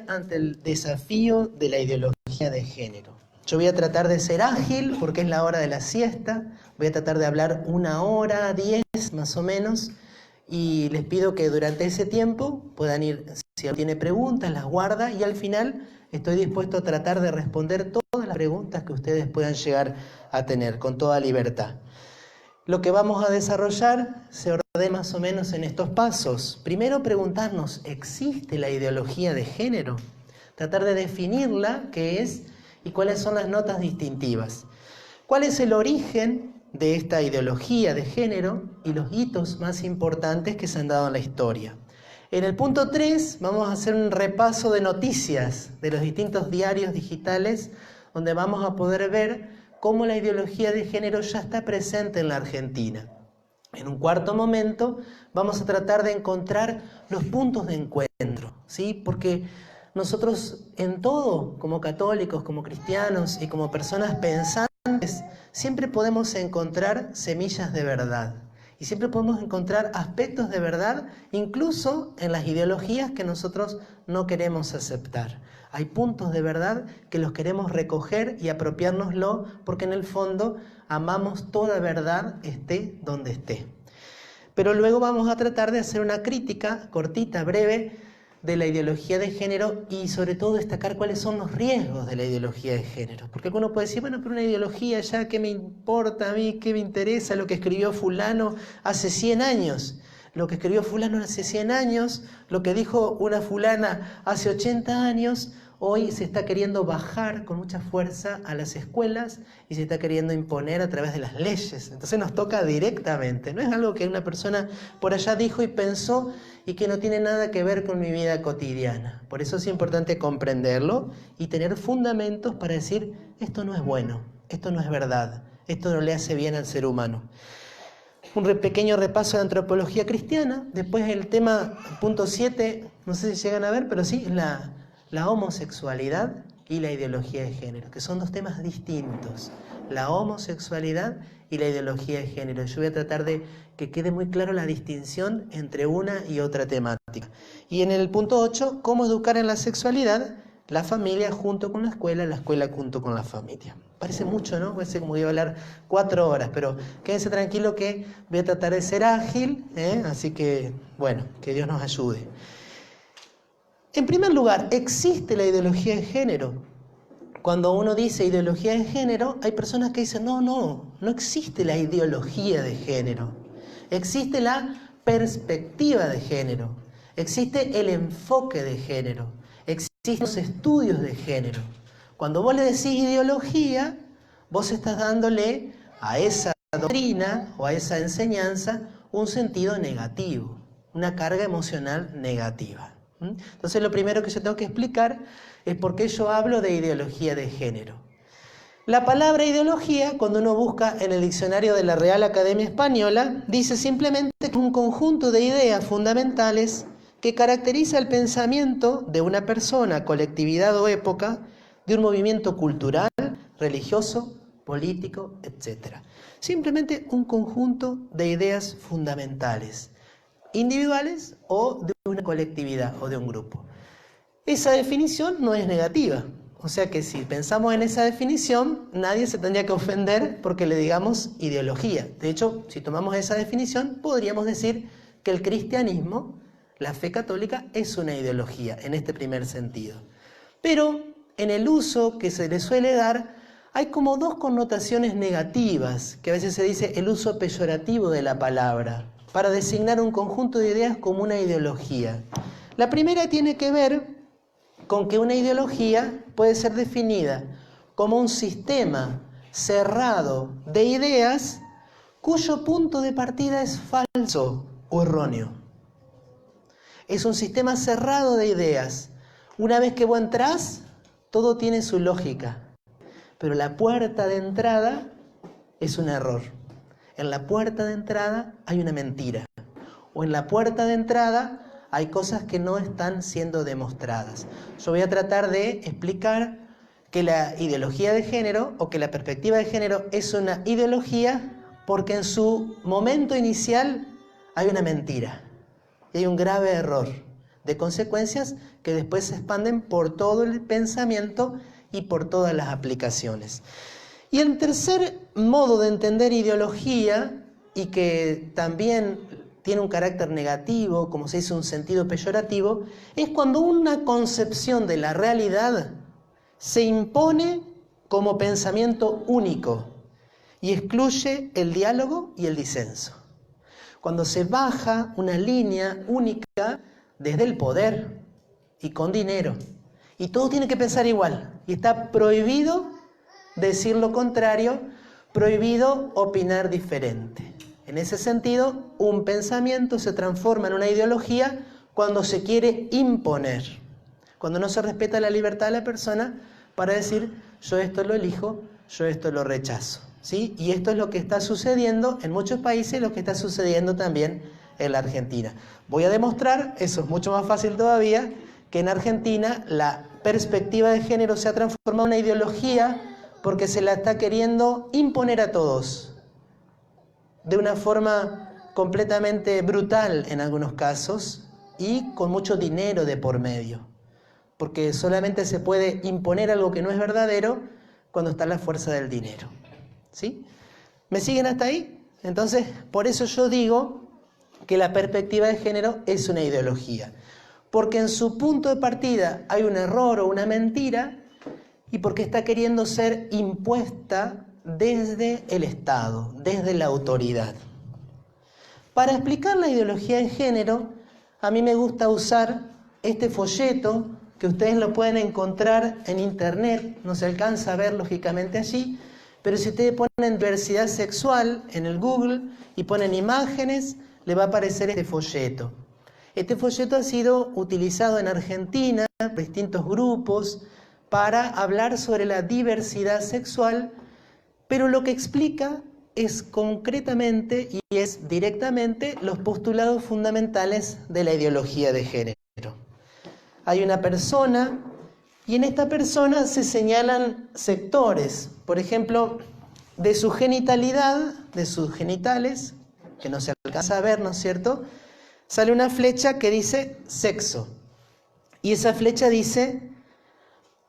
ante el desafío de la ideología de género. Yo voy a tratar de ser ágil porque es la hora de la siesta, voy a tratar de hablar 1 hora, 10 más o menos, y les pido que durante ese tiempo puedan ir, si alguien tiene preguntas, las guarda, y al final estoy dispuesto a tratar de responder todas las preguntas que ustedes puedan llegar a tener, con toda libertad. Lo que vamos a desarrollar se ordena más o menos en estos pasos. Primero, preguntarnos, ¿existe la ideología de género? Tratar de definirla, qué es y cuáles son las notas distintivas. ¿Cuál es el origen de esta ideología de género y los hitos más importantes que se han dado en la historia? En el punto 3 vamos a hacer un repaso de noticias de los distintos diarios digitales, donde vamos a poder ver cómo la ideología de género ya está presente en la Argentina. En un cuarto momento vamos a tratar de encontrar los puntos de encuentro, ¿sí? Porque nosotros en todo, como católicos, como cristianos y como personas pensantes, siempre podemos encontrar semillas de verdad. Y siempre podemos encontrar aspectos de verdad, incluso en las ideologías que nosotros no queremos aceptar. Hay puntos de verdad que los queremos recoger y apropiárnoslo porque en el fondo amamos toda verdad, esté donde esté. Pero luego vamos a tratar de hacer una crítica cortita, breve, de la ideología de género y sobre todo destacar cuáles son los riesgos de la ideología de género. Porque alguno puede decir, bueno, pero una ideología ya, ¿qué me importa a mí? ¿Qué me interesa lo que escribió fulano hace 100 años? Lo que escribió fulano hace 100 años, lo que dijo una fulana hace 80 años, hoy se está queriendo bajar con mucha fuerza a las escuelas y se está queriendo imponer a través de las leyes. Entonces nos toca directamente, no es algo que una persona por allá dijo y pensó y que no tiene nada que ver con mi vida cotidiana. Por eso es importante comprenderlo y tener fundamentos para decir, esto no es bueno, esto no es verdad, esto no le hace bien al ser humano. Un pequeño repaso de antropología cristiana. Después el tema, punto 7, no sé si llegan a ver, pero sí, la homosexualidad y la ideología de género, que son dos temas distintos. La homosexualidad y la ideología de género. Yo voy a tratar de que quede muy claro la distinción entre una y otra temática. Y en el punto 8, cómo educar en la sexualidad, la familia junto con la escuela junto con la familia. Parece mucho, ¿no? Parece como que iba a hablar 4 horas, pero quédense tranquilo que voy a tratar de ser ágil, así que, bueno, que Dios nos ayude. En primer lugar, ¿existe la ideología de género? Cuando uno dice ideología de género, hay personas que dicen, no existe la ideología de género. Existe la perspectiva de género. Existe el enfoque de género. Existen los estudios de género. Cuando vos le decís ideología, vos estás dándole a esa doctrina o a esa enseñanza un sentido negativo, una carga emocional negativa. Entonces lo primero que yo tengo que explicar es por qué yo hablo de ideología de género. La palabra ideología, cuando uno busca en el diccionario de la Real Academia Española, dice simplemente que es un conjunto de ideas fundamentales que caracteriza el pensamiento de una persona, colectividad o época, de un movimiento cultural, religioso, político, etc. Simplemente un conjunto de ideas fundamentales, individuales o de una colectividad o de un grupo. Esa definición no es negativa. O sea que si pensamos en esa definición, nadie se tendría que ofender porque le digamos ideología. De hecho, si tomamos esa definición, podríamos decir que el cristianismo, la fe católica, es una ideología en este primer sentido. Pero en el uso que se le suele dar, hay como 2 connotaciones negativas, que a veces se dice el uso peyorativo de la palabra, para designar un conjunto de ideas como una ideología. La primera tiene que ver con que una ideología puede ser definida como un sistema cerrado de ideas cuyo punto de partida es falso o erróneo. Es un sistema cerrado de ideas. Una vez que vos entrás, todo tiene su lógica, pero la puerta de entrada es un error. En la puerta de entrada hay una mentira, o en la puerta de entrada hay cosas que no están siendo demostradas. Yo voy a tratar de explicar que la ideología de género o que la perspectiva de género es una ideología porque en su momento inicial hay una mentira y hay un grave error. de consecuencias que después se expanden por todo el pensamiento y por todas las aplicaciones. Y el tercer modo de entender ideología, y que también tiene un carácter negativo, como se dice, un sentido peyorativo, es cuando una concepción de la realidad se impone como pensamiento único y excluye el diálogo y el disenso. Cuando se baja una línea única desde el poder y con dinero, y todo tiene que pensar igual, y está prohibido decir lo contrario, prohibido opinar diferente. En ese sentido, un pensamiento se transforma en una ideología cuando se quiere imponer, cuando no se respeta la libertad de la persona para decir, yo esto lo elijo, yo esto lo rechazo, ¿sí? Y esto es lo que está sucediendo en muchos países, lo que está sucediendo también en la Argentina. Voy a demostrar, eso es mucho más fácil todavía, que en Argentina la perspectiva de género se ha transformado en una ideología porque se la está queriendo imponer a todos, de una forma completamente brutal en algunos casos y con mucho dinero de por medio, porque solamente se puede imponer algo que no es verdadero cuando está la fuerza del dinero, ¿sí? ¿Me siguen hasta ahí? Entonces, por eso yo digo que la perspectiva de género es una ideología, porque en su punto de partida hay un error o una mentira y porque está queriendo ser impuesta desde el Estado, desde la autoridad. Para explicar la ideología de género, a mí me gusta usar este folleto, que ustedes lo pueden encontrar en internet, no se alcanza a ver lógicamente allí, pero si ustedes ponen diversidad sexual en el Google y ponen imágenes, le va a aparecer este folleto. Este folleto ha sido utilizado en Argentina por distintos grupos para hablar sobre la diversidad sexual, pero lo que explica es concretamente y es directamente los postulados fundamentales de la ideología de género. Hay una persona y en esta persona se señalan sectores, por ejemplo, de su genitalidad, de sus genitales, que no se alcanza a ver, ¿no es cierto? Sale una flecha que dice sexo y esa flecha dice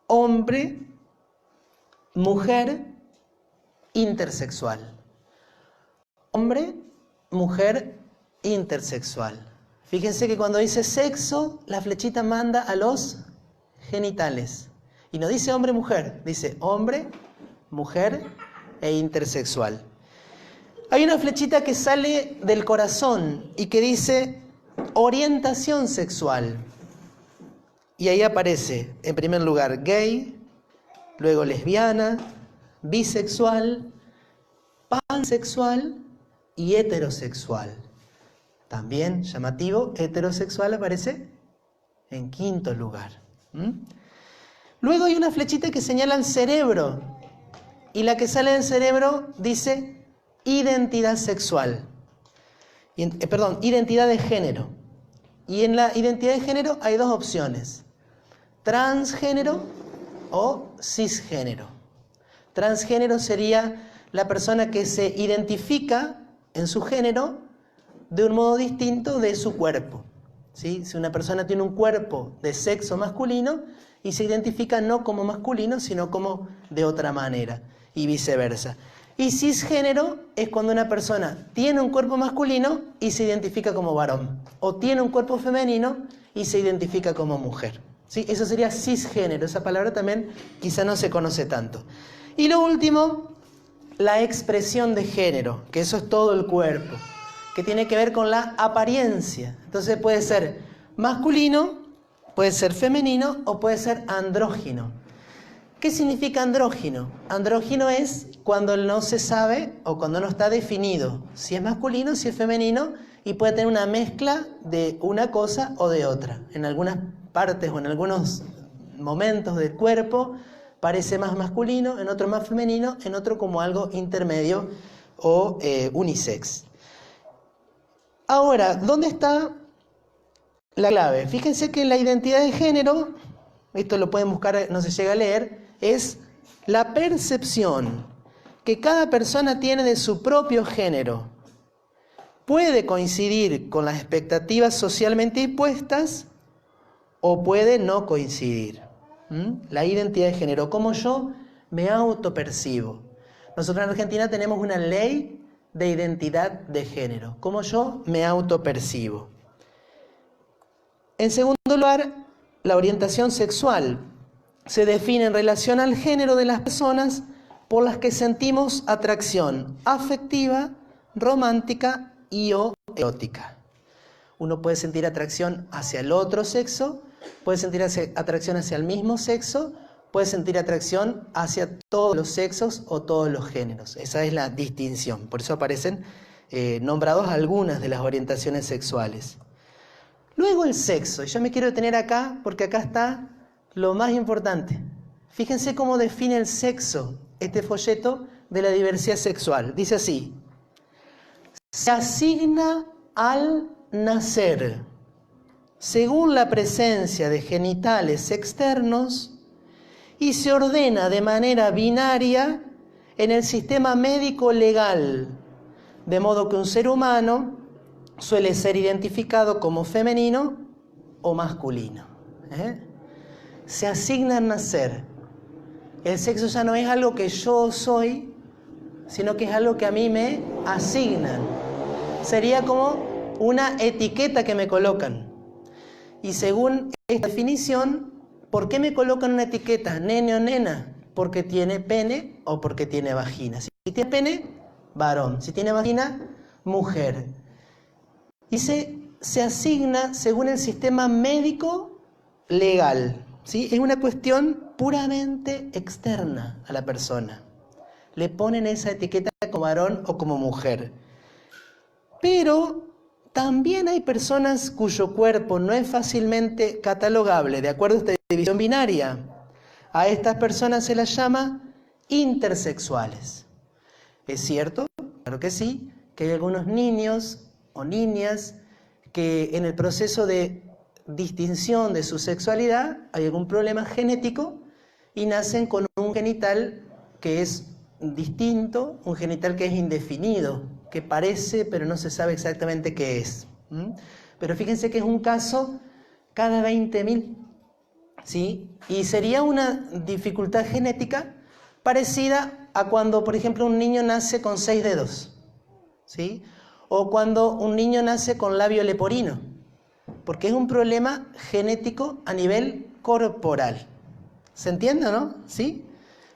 hombre, mujer, intersexual. Hombre, mujer, intersexual. Fíjense que cuando dice sexo, la flechita manda a los genitales. Y no dice hombre, mujer, dice hombre, mujer e intersexual. Hay una flechita que sale del corazón y que dice orientación sexual. Y ahí aparece, en primer lugar, gay, luego lesbiana, bisexual, pansexual y heterosexual. También llamativo, heterosexual aparece en quinto lugar. Luego hay una flechita que señala el cerebro y la que sale del cerebro dice identidad sexual. Identidad de género. Y en la identidad de género hay dos opciones: transgénero o cisgénero. Transgénero sería la persona que se identifica en su género de un modo distinto de su cuerpo, ¿sí? Si una persona tiene un cuerpo de sexo masculino y se identifica no como masculino, sino como de otra manera, y viceversa. Y cisgénero es cuando una persona tiene un cuerpo masculino y se identifica como varón, o tiene un cuerpo femenino y se identifica como mujer, ¿sí? Eso sería cisgénero. Esa palabra también quizá no se conoce tanto. Y lo último, la expresión de género, que eso es todo el cuerpo, que tiene que ver con la apariencia. Entonces puede ser masculino, puede ser femenino o puede ser andrógino. ¿Qué significa andrógino? Andrógino es cuando no se sabe o cuando no está definido si es masculino, si es femenino, y puede tener una mezcla de una cosa o de otra. En algunas partes o en algunos momentos del cuerpo parece más masculino, en otro más femenino, en otro como algo intermedio o unisex. Ahora, ¿dónde está la clave? Fíjense que la identidad de género, esto lo pueden buscar, no se llega a leer, es la percepción que cada persona tiene de su propio género. Puede coincidir con las expectativas socialmente impuestas o puede no coincidir. La identidad de género, cómo yo me autopercibo. Nosotros en Argentina tenemos una ley de identidad de género, cómo yo me autopercibo. En segundo lugar, la orientación sexual se define en relación al género de las personas por las que sentimos atracción afectiva, romántica y o erótica. Uno puede sentir atracción hacia el otro sexo, puede sentir atracción hacia el mismo sexo, puede sentir atracción hacia todos los sexos o todos los géneros. Esa es la distinción. Por eso aparecen nombrados algunas de las orientaciones sexuales. Luego el sexo. Y yo me quiero detener acá porque acá está lo más importante. Fíjense cómo define el sexo este folleto de la diversidad sexual. Dice así: se asigna al nacer, según la presencia de genitales externos, y se ordena de manera binaria en el sistema médico legal, de modo que un ser humano suele ser identificado como femenino o masculino. Se asigna al nacer. El sexo ya no es algo que yo soy, sino que es algo que a mí me asignan. Sería como una etiqueta que me colocan. Y según esta definición, ¿por qué me colocan una etiqueta, nene o nena? Porque tiene pene o porque tiene vagina. Si tiene pene, varón. Si tiene vagina, mujer. Y se asigna según el sistema médico legal. ¿Sí? Es una cuestión puramente externa a la persona. Le ponen esa etiqueta como varón o como mujer. Pero también hay personas cuyo cuerpo no es fácilmente catalogable de acuerdo a esta división binaria. A estas personas se las llama intersexuales. ¿Es cierto? Claro que sí, que hay algunos niños o niñas que en el proceso de distinción de su sexualidad hay algún problema genético y nacen con un genital que es distinto, un genital que es indefinido, que parece pero no se sabe exactamente qué es. Pero fíjense que es un caso cada 20.000, ¿sí? Y sería una dificultad genética parecida a cuando, por ejemplo, un niño nace con 6 dedos, ¿sí? O cuando un niño nace con labio leporino, porque es un problema genético a nivel corporal. ¿Se entiende, no? ¿Sí?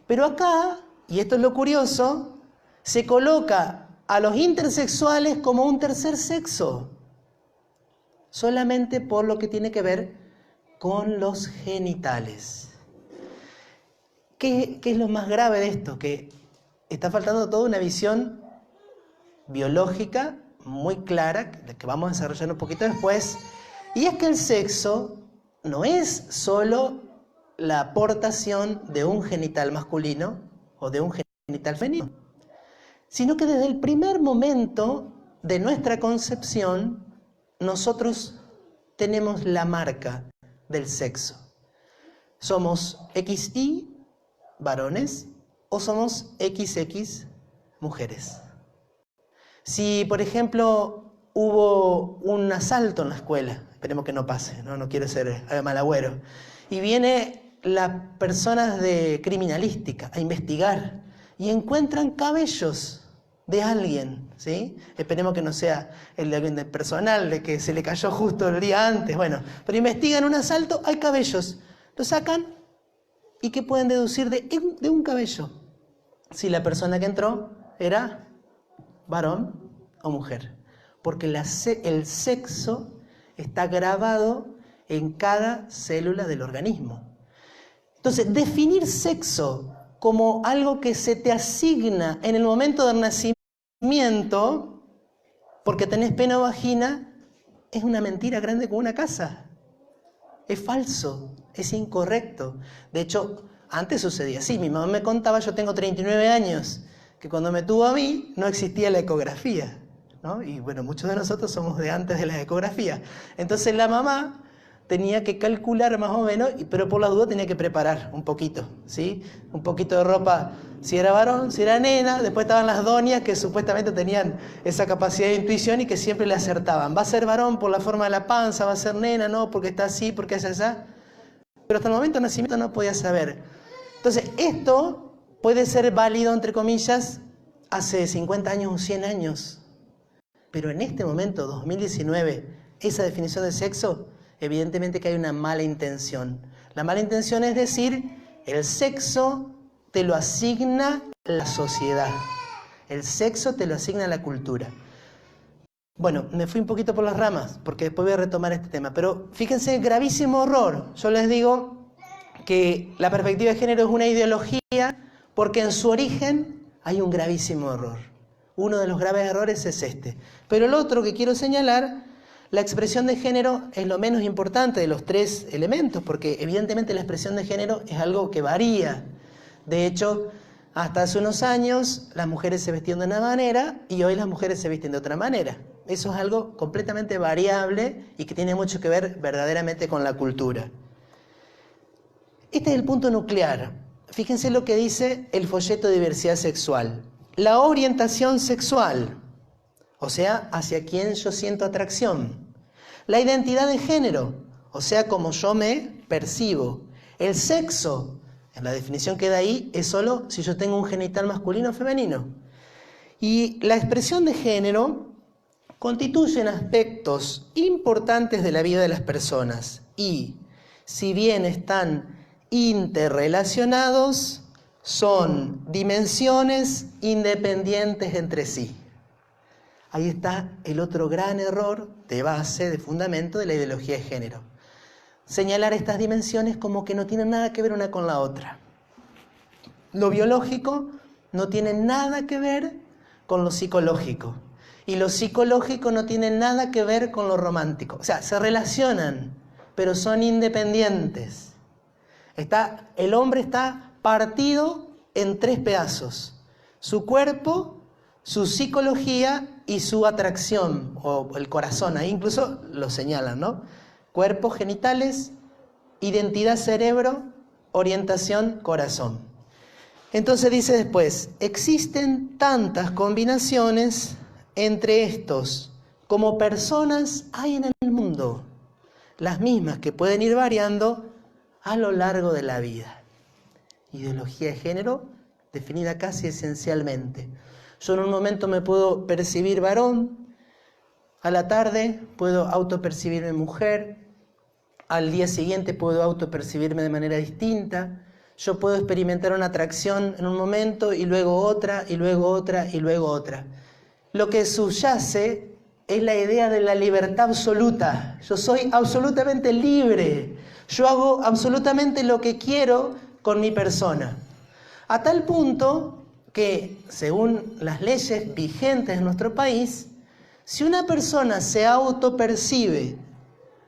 Pero acá, y esto es lo curioso, se coloca a los intersexuales como un tercer sexo, solamente por lo que tiene que ver con los genitales. ¿Qué es lo más grave de esto? Que está faltando toda una visión biológica muy clara, que vamos a desarrollar un poquito después, y es que el sexo no es solo la aportación de un genital masculino o de un genital femenino, sino que desde el primer momento de nuestra concepción nosotros tenemos la marca del sexo. Somos XY varones o somos XX mujeres. Si, por ejemplo, hubo un asalto en la escuela, esperemos que no pase, no quiero ser malagüero, y viene las personas de criminalística a investigar y encuentran cabellos de alguien, ¿sí? Esperemos que no sea el de alguien del personal, de que se le cayó justo el día antes, bueno, pero investigan un asalto, hay cabellos, lo sacan y ¿qué pueden deducir de un cabello? Si la persona que entró era varón o mujer, porque el sexo está grabado en cada célula del organismo. Entonces, definir sexo como algo que se te asigna en el momento del nacimiento, porque tenés pene o vagina, es una mentira grande como una casa. Es falso, es incorrecto. De hecho, antes sucedía así. Mi mamá me contaba, yo tengo 39 años, que cuando me tuvo a mí no existía la ecografía, ¿no? Y bueno, muchos de nosotros somos de antes de la ecografía. Entonces la mamá tenía que calcular más o menos, pero por la duda tenía que preparar un poquito, ¿sí? Un poquito de ropa, si era varón, si era nena. Después estaban las doñas que supuestamente tenían esa capacidad de intuición y que siempre le acertaban. Va a ser varón por la forma de la panza, va a ser nena, no, porque está así, porque es así. Pero hasta el momento del nacimiento no podía saber. Entonces, esto puede ser válido, entre comillas, hace 50 años o 100 años. Pero en este momento, 2019, esa definición de sexo, evidentemente que hay una mala intención. La mala intención es decir, el sexo te lo asigna la sociedad. El sexo te lo asigna la cultura. Bueno, me fui un poquito por las ramas, porque después voy a retomar este tema. Pero fíjense, gravísimo error. Yo les digo que la perspectiva de género es una ideología, porque en su origen hay un gravísimo error. Uno de los graves errores es este. Pero el otro que quiero señalar, la expresión de género es lo menos importante de los tres elementos, porque evidentemente la expresión de género es algo que varía. De hecho, hasta hace unos años las mujeres se vestían de una manera y hoy las mujeres se visten de otra manera. Eso es algo completamente variable y que tiene mucho que ver verdaderamente con la cultura. Este es el punto nuclear. Fíjense lo que dice el folleto de diversidad sexual. La orientación sexual, o sea, hacia quien yo siento atracción. La identidad de género, o sea, como yo me percibo. El sexo, en la definición que da ahí, es solo si yo tengo un genital masculino o femenino. Y la expresión de género constituyen aspectos importantes de la vida de las personas y, si bien están interrelacionados, son dimensiones independientes entre sí. Ahí está el otro gran error de base, de fundamento de la ideología de género. Señalar estas dimensiones como que no tienen nada que ver una con la otra. Lo biológico no tiene nada que ver con lo psicológico. Y lo psicológico no tiene nada que ver con lo romántico. O sea, se relacionan, pero son independientes. El hombre está partido en tres pedazos: su cuerpo, su psicología y su atracción, o el corazón. Ahí incluso lo señalan, ¿no? Cuerpo, genitales, identidad, cerebro, orientación, corazón. Entonces dice después, existen tantas combinaciones entre estos como personas hay en el mundo, las mismas que pueden ir variando a lo largo de la vida. Ideología de género definida casi esencialmente. Yo en un momento me puedo percibir varón, a la tarde puedo autopercibirme mujer, al día siguiente puedo autopercibirme de manera distinta. Yo puedo experimentar una atracción en un momento y luego otra, y luego otra, y luego otra. Lo que subyace es la idea de la libertad absoluta. Yo soy absolutamente libre. Yo hago absolutamente lo que quiero con mi persona. A tal punto que, según las leyes vigentes en nuestro país, si una persona se autopercibe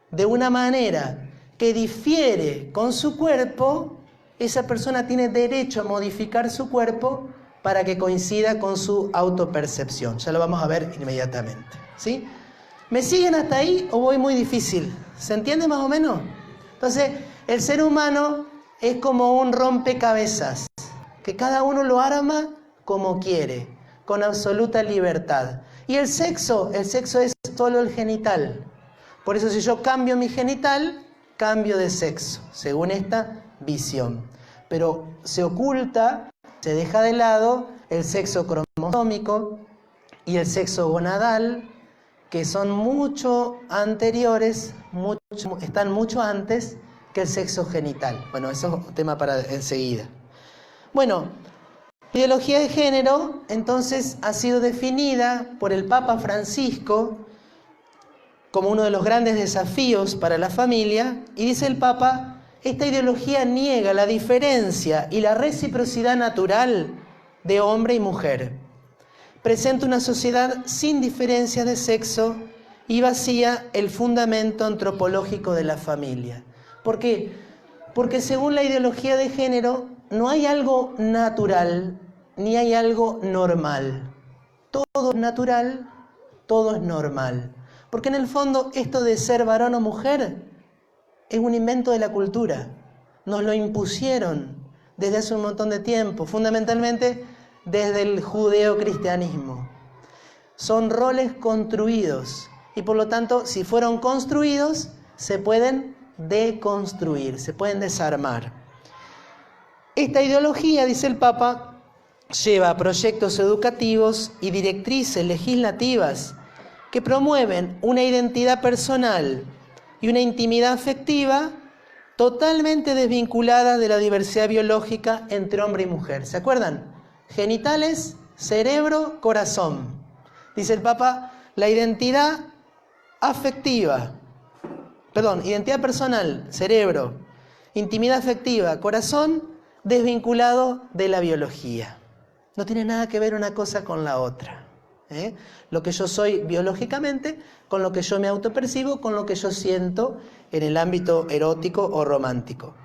de una manera que difiere con su cuerpo, esa persona tiene derecho a modificar su cuerpo para que coincida con su autopercepción. Ya lo vamos a ver inmediatamente, ¿sí? ¿Me siguen hasta ahí o voy muy difícil? ¿Se entiende más o menos? Entonces, el ser humano es como un rompecabezas, que cada uno lo arma como quiere, con absoluta libertad. Y el sexo es solo el genital. Por eso si yo cambio mi genital, cambio de sexo, según esta visión. Pero se oculta, se deja de lado el sexo cromosómico y el sexo gonadal, que son mucho anteriores, están mucho antes que el sexo genital. Bueno, eso es un tema para enseguida. Bueno, la ideología de género entonces ha sido definida por el Papa Francisco como uno de los grandes desafíos para la familia, y dice el Papa, esta ideología niega la diferencia y la reciprocidad natural de hombre y mujer. Presenta una sociedad sin diferencias de sexo y vacía el fundamento antropológico de la familia. ¿Por qué? Porque según la ideología de género no hay algo natural ni hay algo normal. Todo es natural, todo es normal. Porque en el fondo esto de ser varón o mujer es un invento de la cultura. Nos lo impusieron desde hace un montón de tiempo, fundamentalmente desde el judeocristianismo. Son roles construidos y por lo tanto, si fueron construidos, se pueden deconstruir, se pueden desarmar. Esta ideología, dice el Papa, lleva proyectos educativos y directrices legislativas que promueven una identidad personal y una intimidad afectiva totalmente desvinculadas de la diversidad biológica entre hombre y mujer. ¿Se acuerdan? Genitales, cerebro, corazón. Dice el Papa, la identidad personal, cerebro, intimidad afectiva, corazón, desvinculado de la biología. No tiene nada que ver una cosa con la otra. Lo que yo soy biológicamente, con lo que yo me autopercibo, con lo que yo siento en el ámbito erótico o romántico.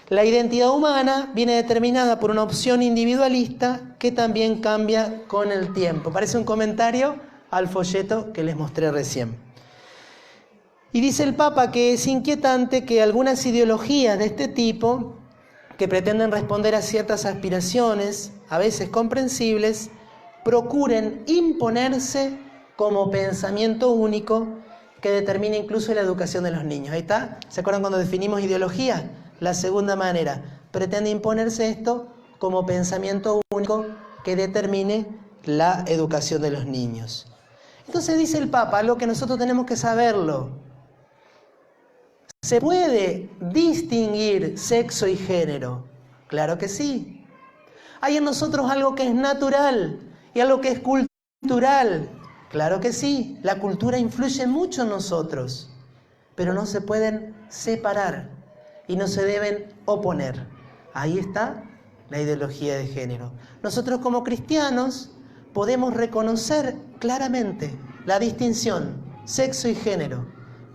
La identidad humana viene determinada por una opción individualista que también cambia con el tiempo. Parece un comentario al folleto que les mostré recién. Y dice el Papa que es inquietante que algunas ideologías de este tipo, que pretenden responder a ciertas aspiraciones, a veces comprensibles, procuren imponerse como pensamiento único que determine incluso la educación de los niños. Ahí está. ¿Se acuerdan cuando definimos ideología? La segunda manera. Pretende imponerse esto como pensamiento único que determine la educación de los niños. Entonces dice el Papa, algo que nosotros tenemos que saberlo. ¿Se puede distinguir sexo y género? Claro que sí. Hay en nosotros algo que es natural y algo que es cultural. Claro que sí. La cultura influye mucho en nosotros, pero no se pueden separar y no se deben oponer. Ahí está la ideología de género. Nosotros como cristianos podemos reconocer claramente la distinción, sexo y género,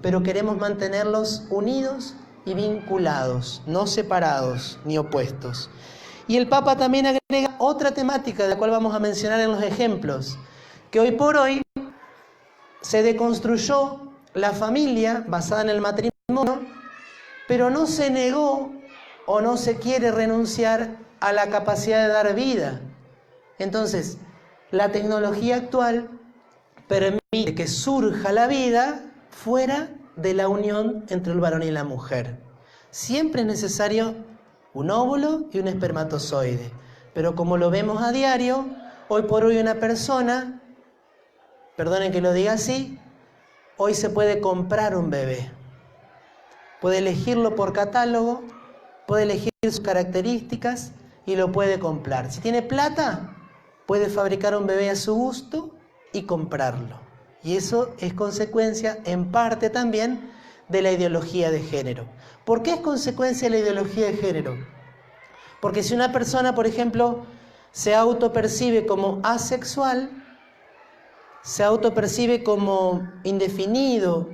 pero queremos mantenerlos unidos y vinculados, no separados ni opuestos. Y el Papa también agrega otra temática, de la cual vamos a mencionar en los ejemplos, que hoy por hoy se deconstruyó la familia basada en el matrimonio, pero no se negó o no se quiere renunciar a la capacidad de dar vida. Entonces, la tecnología actual permite que surja la vida fuera de la unión entre el varón y la mujer. Siempre es necesario un óvulo y un espermatozoide, pero como lo vemos a diario, hoy por hoy una persona, perdonen que lo diga así, hoy se puede comprar un bebé. Puede elegirlo por catálogo, puede elegir sus características y lo puede comprar. Si tiene plata, puede fabricar un bebé a su gusto y comprarlo. Y eso es consecuencia, en parte también, de la ideología de género. ¿Por qué es consecuencia de la ideología de género? Porque si una persona, por ejemplo, se autopercibe como asexual, se autopercibe como indefinido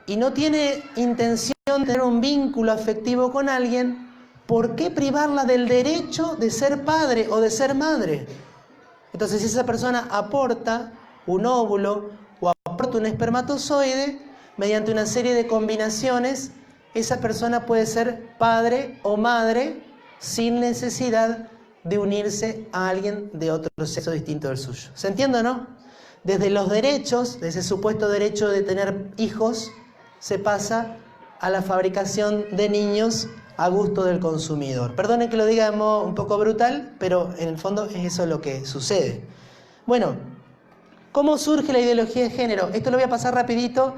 y no tiene intención de tener un vínculo afectivo con alguien, ¿por qué privarla del derecho de ser padre o de ser madre? Entonces, si esa persona aporta un óvulo o aporta un espermatozoide, mediante una serie de combinaciones, esa persona puede ser padre o madre sin necesidad de unirse a alguien de otro sexo distinto del suyo. ¿Se entiende o no? Desde los derechos, de ese supuesto derecho de tener hijos, se pasa a la fabricación de niños a gusto del consumidor. Perdonen que lo diga de modo un poco brutal, pero en el fondo es eso lo que sucede. Bueno, ¿cómo surge la ideología de género? Esto lo voy a pasar rapidito,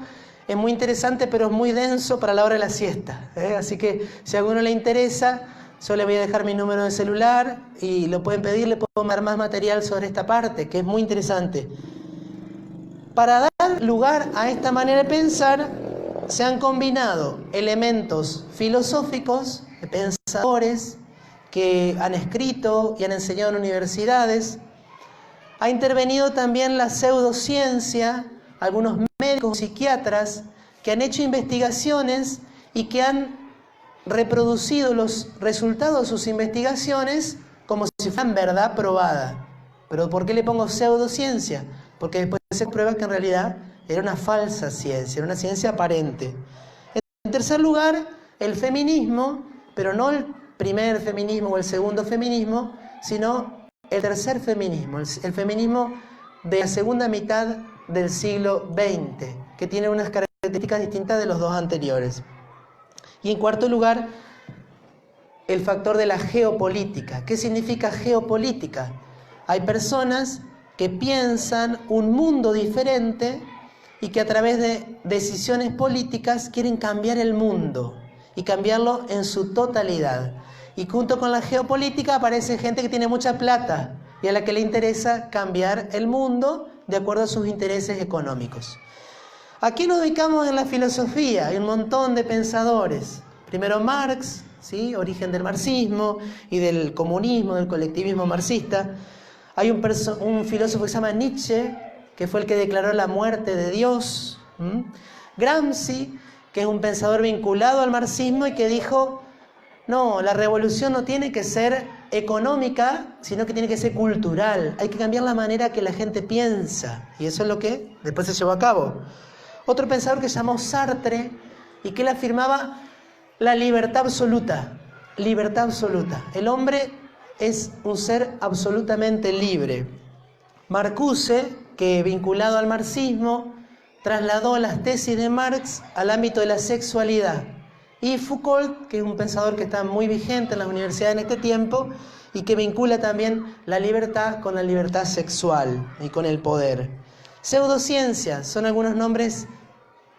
es muy interesante, pero es muy denso para la hora de la siesta. Así que si a alguno le interesa, yo le voy a dejar mi número de celular y lo pueden pedir, le puedo dar más material sobre esta parte, que es muy interesante. Para dar lugar a esta manera de pensar, se han combinado elementos filosóficos de pensadores que han escrito y han enseñado en universidades. Ha intervenido también la pseudociencia, algunos médicos, psiquiatras, que han hecho investigaciones y que han reproducido los resultados de sus investigaciones como si fueran verdad probada. ¿Pero por qué le pongo pseudociencia? Porque después se prueba que en realidad era una falsa ciencia, era una ciencia aparente. En tercer lugar, el feminismo, pero no el primer feminismo o el segundo feminismo, sino el tercer feminismo, el feminismo de la segunda mitad del siglo XX, que tiene unas características distintas de los dos anteriores. Y en cuarto lugar, el factor de la geopolítica. ¿Qué significa geopolítica? Hay personas que piensan un mundo diferente y que a través de decisiones políticas quieren cambiar el mundo y cambiarlo en su totalidad. Y junto con la geopolítica aparece gente que tiene mucha plata y a la que le interesa cambiar el mundo de acuerdo a sus intereses económicos. Aquí nos ubicamos en la filosofía, hay un montón de pensadores. Primero Marx, ¿sí? Origen del marxismo y del comunismo, del colectivismo marxista. Hay un filósofo que se llama Nietzsche, que fue el que declaró la muerte de Dios. Gramsci, que es un pensador vinculado al marxismo y que dijo, no, la revolución no tiene que ser económica, sino que tiene que ser cultural. Hay que cambiar la manera que la gente piensa. Y eso es lo que después se llevó a cabo. Otro pensador que se llamó Sartre y que él afirmaba la libertad absoluta. Libertad absoluta. El hombre es un ser absolutamente libre. Marcuse, que vinculado al marxismo, trasladó las tesis de Marx al ámbito de la sexualidad. Y Foucault, que es un pensador que está muy vigente en las universidades en este tiempo y que vincula también la libertad con la libertad sexual y con el poder. Pseudociencias son algunos nombres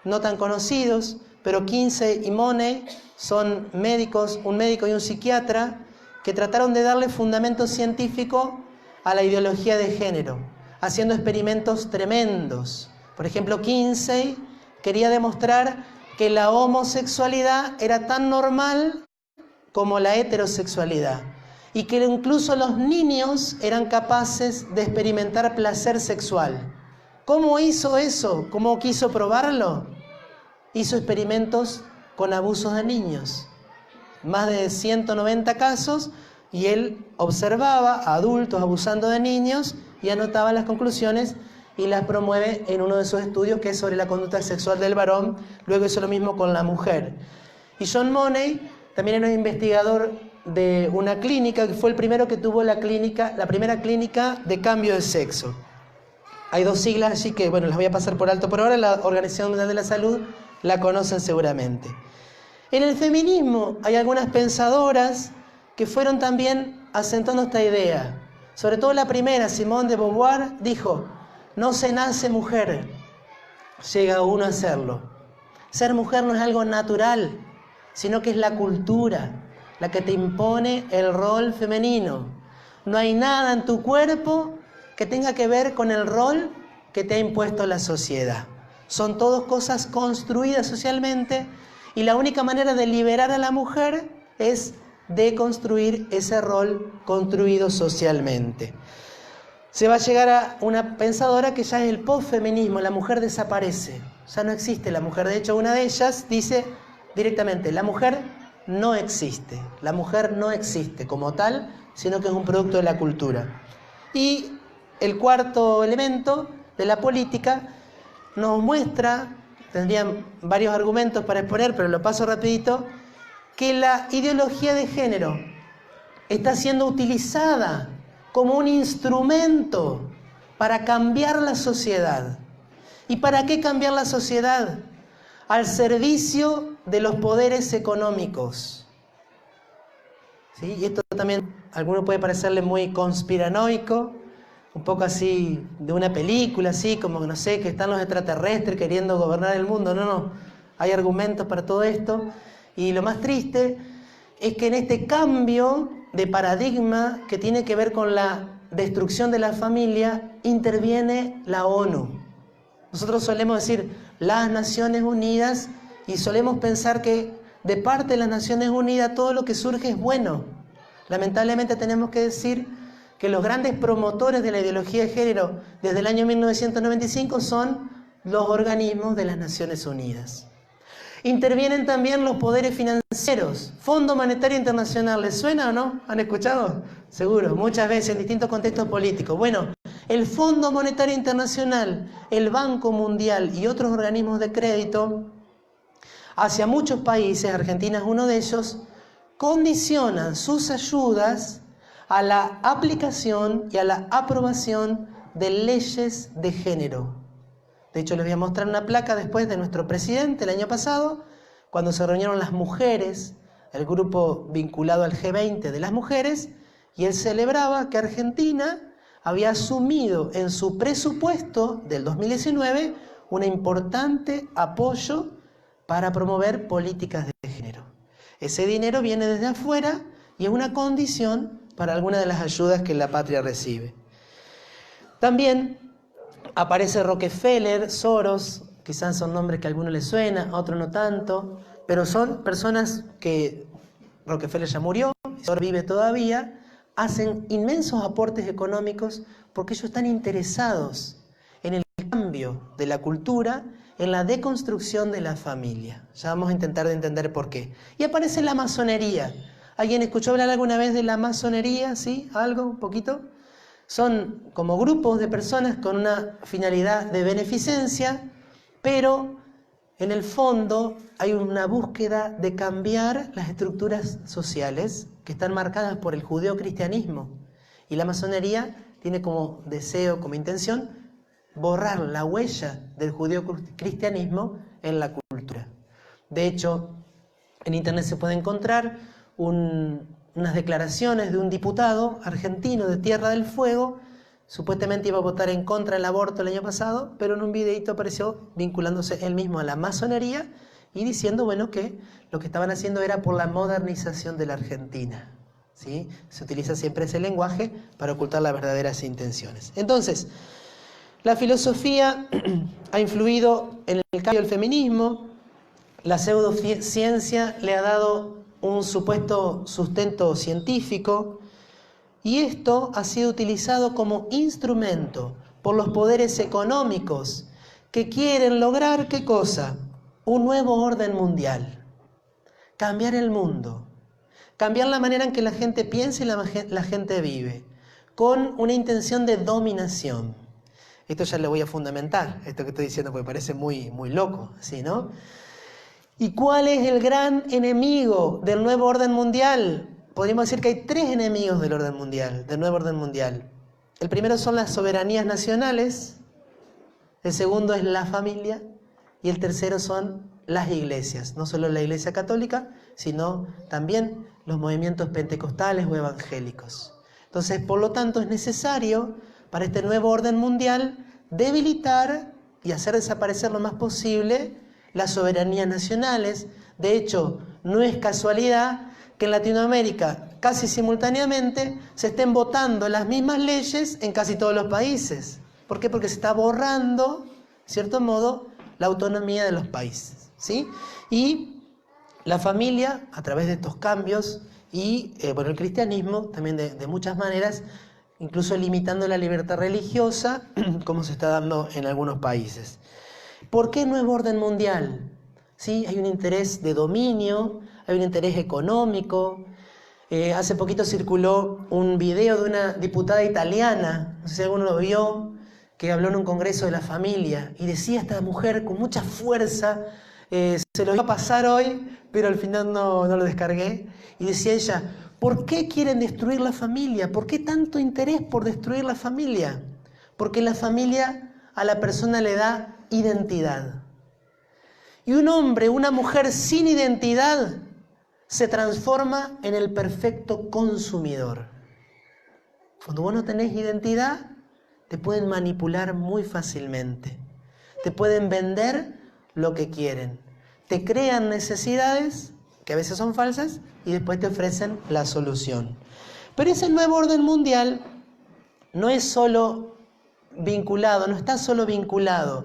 no tan conocidos, pero Kinsey y Money son médicos, un médico y un psiquiatra, que trataron de darle fundamento científico a la ideología de género, haciendo experimentos tremendos. Por ejemplo, Kinsey quería demostrar que la homosexualidad era tan normal como la heterosexualidad y que incluso los niños eran capaces de experimentar placer sexual. ¿Cómo hizo eso? ¿Cómo quiso probarlo? Hizo experimentos con abusos de niños. Más de 190 casos y él observaba a adultos abusando de niños y anotaba las conclusiones y las promueve en uno de sus estudios que es sobre la conducta sexual del varón. Luego hizo lo mismo con la mujer. Y John Money también era un investigador de una clínica que fue el primero que tuvo la primera clínica de cambio de sexo. Hay dos siglas así que, bueno, las voy a pasar por alto por ahora. La Organización Mundial de la Salud la conocen seguramente. En el feminismo hay algunas pensadoras que fueron también asentando esta idea. Sobre todo la primera, Simone de Beauvoir, dijo: no se nace mujer, llega uno a serlo. Ser mujer no es algo natural, sino que es la cultura la que te impone el rol femenino. No hay nada en tu cuerpo que tenga que ver con el rol que te ha impuesto la sociedad. Son todas cosas construidas socialmente y la única manera de liberar a la mujer es deconstruir ese rol construido socialmente. Se va a llegar a una pensadora que ya es el posfeminismo, la mujer desaparece, ya no existe la mujer. De hecho, una de ellas dice directamente, la mujer no existe como tal, sino que es un producto de la cultura. Y el cuarto elemento de la política nos muestra, tendrían varios argumentos para exponer, pero lo paso rapidito, que la ideología de género está siendo utilizada como un instrumento para cambiar la sociedad. ¿Y para qué cambiar la sociedad? Al servicio de los poderes económicos. ¿Sí? Y esto también a alguno puede parecerle muy conspiranoico, un poco así de una película, así como, no sé, que están los extraterrestres queriendo gobernar el mundo. No, hay argumentos para todo esto. Y lo más triste es que en este cambio de paradigma que tiene que ver con la destrucción de la familia, interviene la ONU. Nosotros solemos decir las Naciones Unidas y solemos pensar que de parte de las Naciones Unidas todo lo que surge es bueno. Lamentablemente tenemos que decir que los grandes promotores de la ideología de género desde el año 1995 son los organismos de las Naciones Unidas. Intervienen también los poderes financieros. Fondo Monetario Internacional, ¿les suena o no? ¿Han escuchado? Seguro, muchas veces en distintos contextos políticos. Bueno, el Fondo Monetario Internacional, el Banco Mundial y otros organismos de crédito hacia muchos países, Argentina es uno de ellos, condicionan sus ayudas a la aplicación y a la aprobación de leyes de género. De hecho, les voy a mostrar una placa después de nuestro presidente el año pasado, cuando se reunieron las mujeres, el grupo vinculado al G20 de las mujeres, y él celebraba que Argentina había asumido en su presupuesto del 2019 un importante apoyo para promover políticas de género. Ese dinero viene desde afuera y es una condición para alguna de las ayudas que la patria recibe. También aparece Rockefeller, Soros, quizás son nombres que a alguno le suena, a otro no tanto, pero son personas que Rockefeller ya murió, Soros vive todavía, hacen inmensos aportes económicos porque ellos están interesados en el cambio de la cultura, en la deconstrucción de la familia. Ya vamos a intentar de entender por qué. Y aparece la masonería. ¿Alguien escuchó hablar alguna vez de la masonería? ¿Sí? ¿Algo? ¿Un poquito? Son como grupos de personas con una finalidad de beneficencia, pero en el fondo hay una búsqueda de cambiar las estructuras sociales que están marcadas por el judeocristianismo. Y la masonería tiene como deseo, como intención, borrar la huella del judeocristianismo en la cultura. De hecho, en internet se puede encontrar unas declaraciones de un diputado argentino de Tierra del Fuego, supuestamente iba a votar en contra del aborto el año pasado, pero en un videíto apareció vinculándose él mismo a la masonería y diciendo, bueno, que lo que estaban haciendo era por la modernización de la Argentina. ¿Sí? Se utiliza siempre ese lenguaje para ocultar las verdaderas intenciones. Entonces, la filosofía ha influido en el cambio del feminismo, la pseudociencia le ha dado un supuesto sustento científico y esto ha sido utilizado como instrumento por los poderes económicos que quieren lograr, ¿qué cosa? Un nuevo orden mundial, cambiar el mundo, cambiar la manera en que la gente piensa y la gente vive, con una intención de dominación. Esto ya lo voy a fundamentar, esto que estoy diciendo, porque parece muy, muy loco, ¿sí, no? ¿Y cuál es el gran enemigo del nuevo orden mundial? Podríamos decir que hay tres enemigos del orden mundial, del nuevo orden mundial. El primero son las soberanías nacionales, el segundo es la familia y el tercero son las iglesias. No solo la iglesia católica, sino también los movimientos pentecostales o evangélicos. Entonces, por lo tanto, es necesario para este nuevo orden mundial debilitar y hacer desaparecer lo más posible las soberanías nacionales. De hecho, no es casualidad que en Latinoamérica casi simultáneamente se estén votando las mismas leyes en casi todos los países. ¿Por qué? Porque se está borrando, de cierto modo, la autonomía de los países, ¿sí? Y la familia, a través de estos cambios, y el cristianismo también de muchas maneras, incluso limitando la libertad religiosa, como se está dando en algunos países. ¿Por qué nuevo orden mundial? ¿Sí? Hay un interés de dominio, hay un interés económico. Hace poquito circuló un video de una diputada italiana, no sé si alguno lo vio, que habló en un congreso de la familia y decía esta mujer con mucha fuerza, se lo iba a pasar hoy, pero al final no lo descargué, y decía ella, ¿por qué quieren destruir la familia? ¿Por qué tanto interés por destruir la familia? Porque la familia a la persona le da identidad. Y un hombre, una mujer sin identidad se transforma en el perfecto consumidor. Cuando vos no tenés identidad, te pueden manipular muy fácilmente. Te pueden vender lo que quieren. Te crean necesidades, que a veces son falsas, y después te ofrecen la solución. Pero ese nuevo orden mundial no es solo vinculado, no está solo vinculado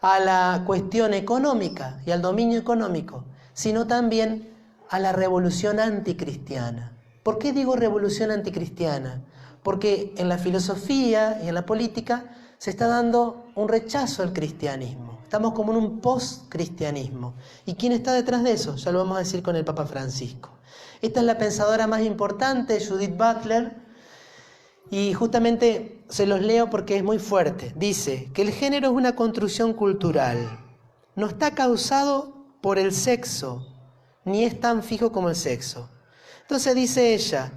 a la cuestión económica y al dominio económico, sino también a la revolución anticristiana. ¿Por qué digo revolución anticristiana? Porque en la filosofía y en la política se está dando un rechazo al cristianismo. Estamos como en un post-cristianismo. ¿Y quién está detrás de eso? Ya lo vamos a decir con el Papa Francisco. Esta es la pensadora más importante, Judith Butler, y justamente se los leo porque es muy fuerte. Dice que el género es una construcción cultural. No está causado por el sexo, ni es tan fijo como el sexo. Entonces dice ella,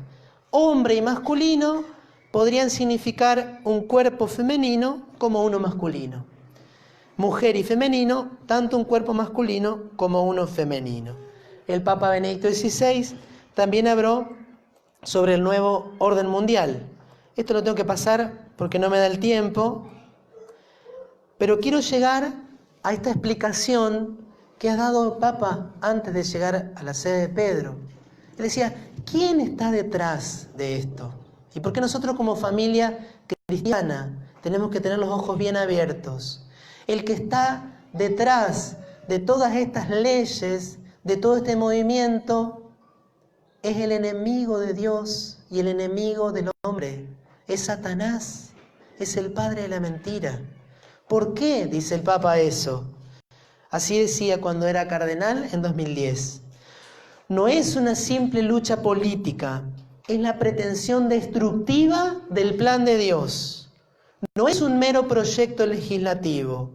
hombre y masculino podrían significar un cuerpo femenino como uno masculino. Mujer y femenino, tanto un cuerpo masculino como uno femenino. El Papa Benedicto XVI también habló sobre el nuevo orden mundial. Esto lo tengo que pasar porque no me da el tiempo, pero quiero llegar a esta explicación que ha dado el Papa antes de llegar a la sede de Pedro. Él decía, ¿quién está detrás de esto? ¿Y por qué nosotros como familia cristiana tenemos que tener los ojos bien abiertos? El que está detrás de todas estas leyes, de todo este movimiento, es el enemigo de Dios y el enemigo del hombre. Es Satanás, es el padre de la mentira. ¿Por qué dice el Papa eso? Así decía cuando era cardenal en 2010. No es una simple lucha política, es la pretensión destructiva del plan de Dios. No es un mero proyecto legislativo,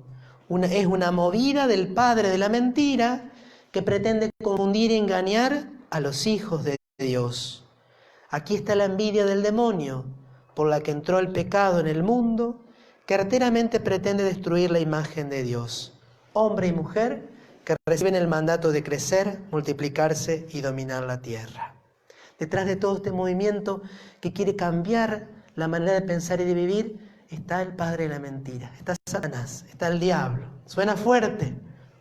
es una movida del padre de la mentira que pretende confundir y engañar a los hijos de Dios. Aquí está la envidia del demonio, por la que entró el pecado en el mundo, que arteramente pretende destruir la imagen de Dios. Hombre y mujer que reciben el mandato de crecer, multiplicarse y dominar la tierra. Detrás de todo este movimiento que quiere cambiar la manera de pensar y de vivir, está el padre de la mentira, está Satanás, está el diablo. Suena fuerte.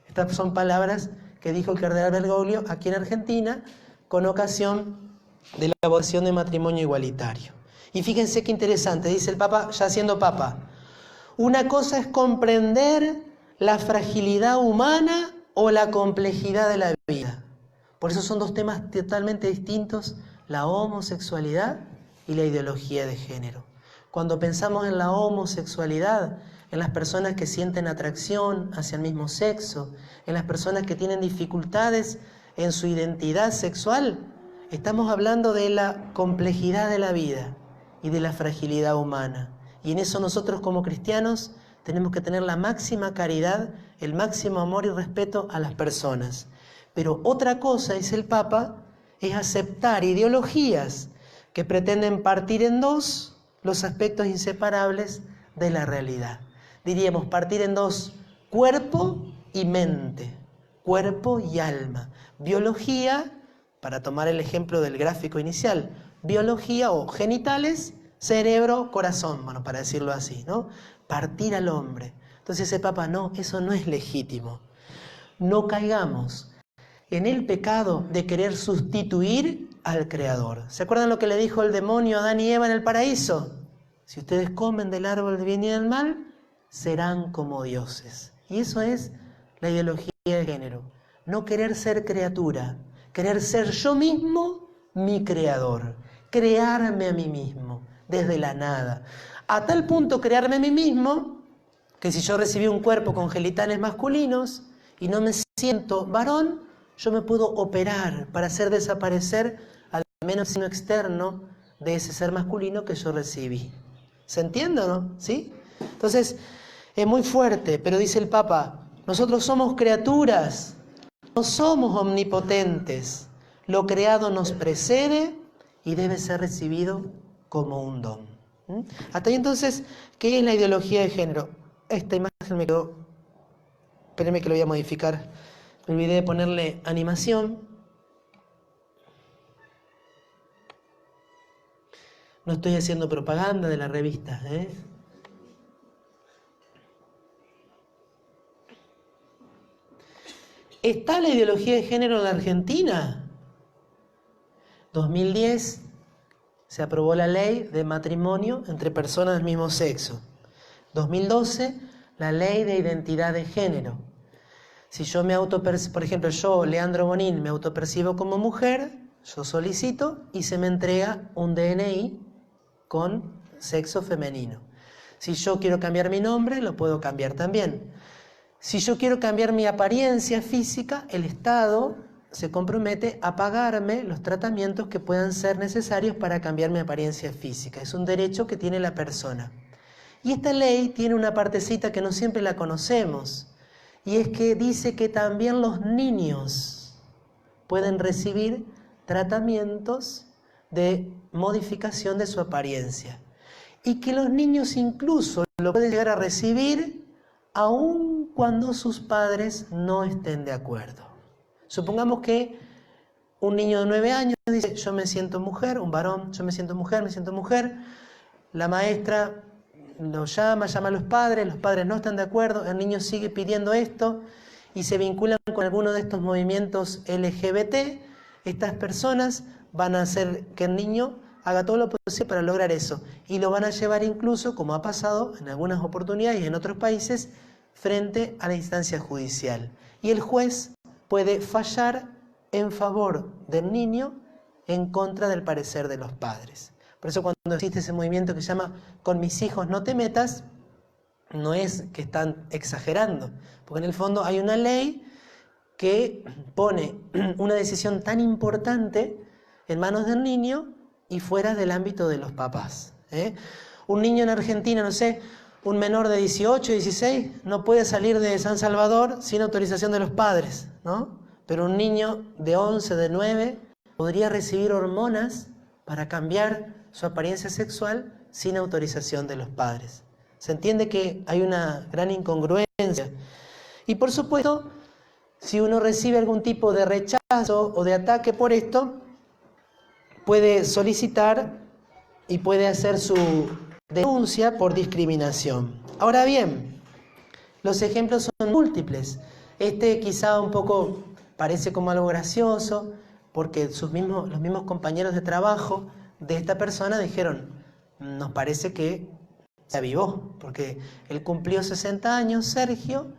Estas son palabras que dijo el cardenal Bergoglio aquí en Argentina con ocasión de la votación de matrimonio igualitario. Y fíjense qué interesante, dice el Papa, ya siendo Papa, una cosa es comprender la fragilidad humana o la complejidad de la vida. Por eso son dos temas totalmente distintos, la homosexualidad y la ideología de género. Cuando pensamos en la homosexualidad, en las personas que sienten atracción hacia el mismo sexo, en las personas que tienen dificultades en su identidad sexual, estamos hablando de la complejidad de la vida y de la fragilidad humana. Y en eso nosotros como cristianos tenemos que tener la máxima caridad, el máximo amor y respeto a las personas. Pero otra cosa, dice el Papa, es aceptar ideologías que pretenden partir en dos los aspectos inseparables de la realidad. Diríamos partir en dos, cuerpo y mente, cuerpo y alma. Biología, para tomar el ejemplo del gráfico inicial, biología o genitales, cerebro, corazón, bueno, para decirlo así, ¿no? Partir al hombre. Entonces ese Papa, no, eso no es legítimo. No caigamos en el pecado de querer sustituir al Creador. ¿Se acuerdan lo que le dijo el demonio a Adán y Eva en el paraíso? Si ustedes comen del árbol del bien y del mal, serán como dioses. Y eso es la ideología de género. No querer ser criatura, querer ser yo mismo mi creador, crearme a mí mismo desde la nada. A tal punto crearme a mí mismo que si yo recibí un cuerpo con genitales masculinos y no me siento varón, yo me puedo operar para hacer desaparecer al menos signo externo de ese ser masculino que yo recibí. ¿Se entiende o no? ¿Sí? Entonces, es muy fuerte, pero dice el Papa, nosotros somos criaturas, no somos omnipotentes. Lo creado nos precede y debe ser recibido como un don. Hasta ahí entonces, ¿qué es la ideología de género? Esta imagen me quedó, espérenme que lo voy a modificar, me olvidé de ponerle animación. No estoy haciendo propaganda de la revista, ¿eh? ¿Está la ideología de género en la Argentina? 2010 se aprobó la ley de matrimonio entre personas del mismo sexo. 2012, la ley de identidad de género. Si yo por ejemplo, yo, Leandro Bonín, me autopercibo como mujer, yo solicito y se me entrega un DNI con sexo femenino. Si yo quiero cambiar mi nombre, lo puedo cambiar también. Si yo quiero cambiar mi apariencia física, el Estado se compromete a pagarme los tratamientos que puedan ser necesarios para cambiar mi apariencia física. Es un derecho que tiene la persona. Y esta ley tiene una partecita que no siempre la conocemos. y es que dice que también los niños pueden recibir tratamientos de modificación de su apariencia, y que los niños incluso lo pueden llegar a recibir aun cuando sus padres no estén de acuerdo. Supongamos que un niño de 9 años dice: yo me siento mujer, un varón, yo me siento mujer, la maestra lo llama a los padres no están de acuerdo, el niño sigue pidiendo esto y se vinculan con alguno de estos movimientos LGBT. Estas personas van a hacer que el niño haga todo lo posible para lograr eso, y lo van a llevar incluso, como ha pasado en algunas oportunidades y en otros países, frente a la instancia judicial. Y el juez puede fallar en favor del niño en contra del parecer de los padres. Por eso cuando existe ese movimiento que se llama "con mis hijos no te metas", no es que están exagerando, porque en el fondo hay una ley que pone una decisión tan importante en manos del niño y fuera del ámbito de los papás. Un niño en Argentina, no sé, un menor de 18, 16, no puede salir de San Salvador sin autorización de los padres, ¿no? Pero un niño de 11, de 9, podría recibir hormonas para cambiar su apariencia sexual sin autorización de los padres. Se entiende que hay una gran incongruencia. Y por supuesto, si uno recibe algún tipo de rechazo o de ataque por esto, puede solicitar y puede hacer su denuncia por discriminación. Ahora bien, los ejemplos son múltiples. Quizá un poco parece como algo gracioso, porque los mismos compañeros de trabajo de esta persona dijeron: nos parece que se avivó, porque él cumplió 60 años, Sergio,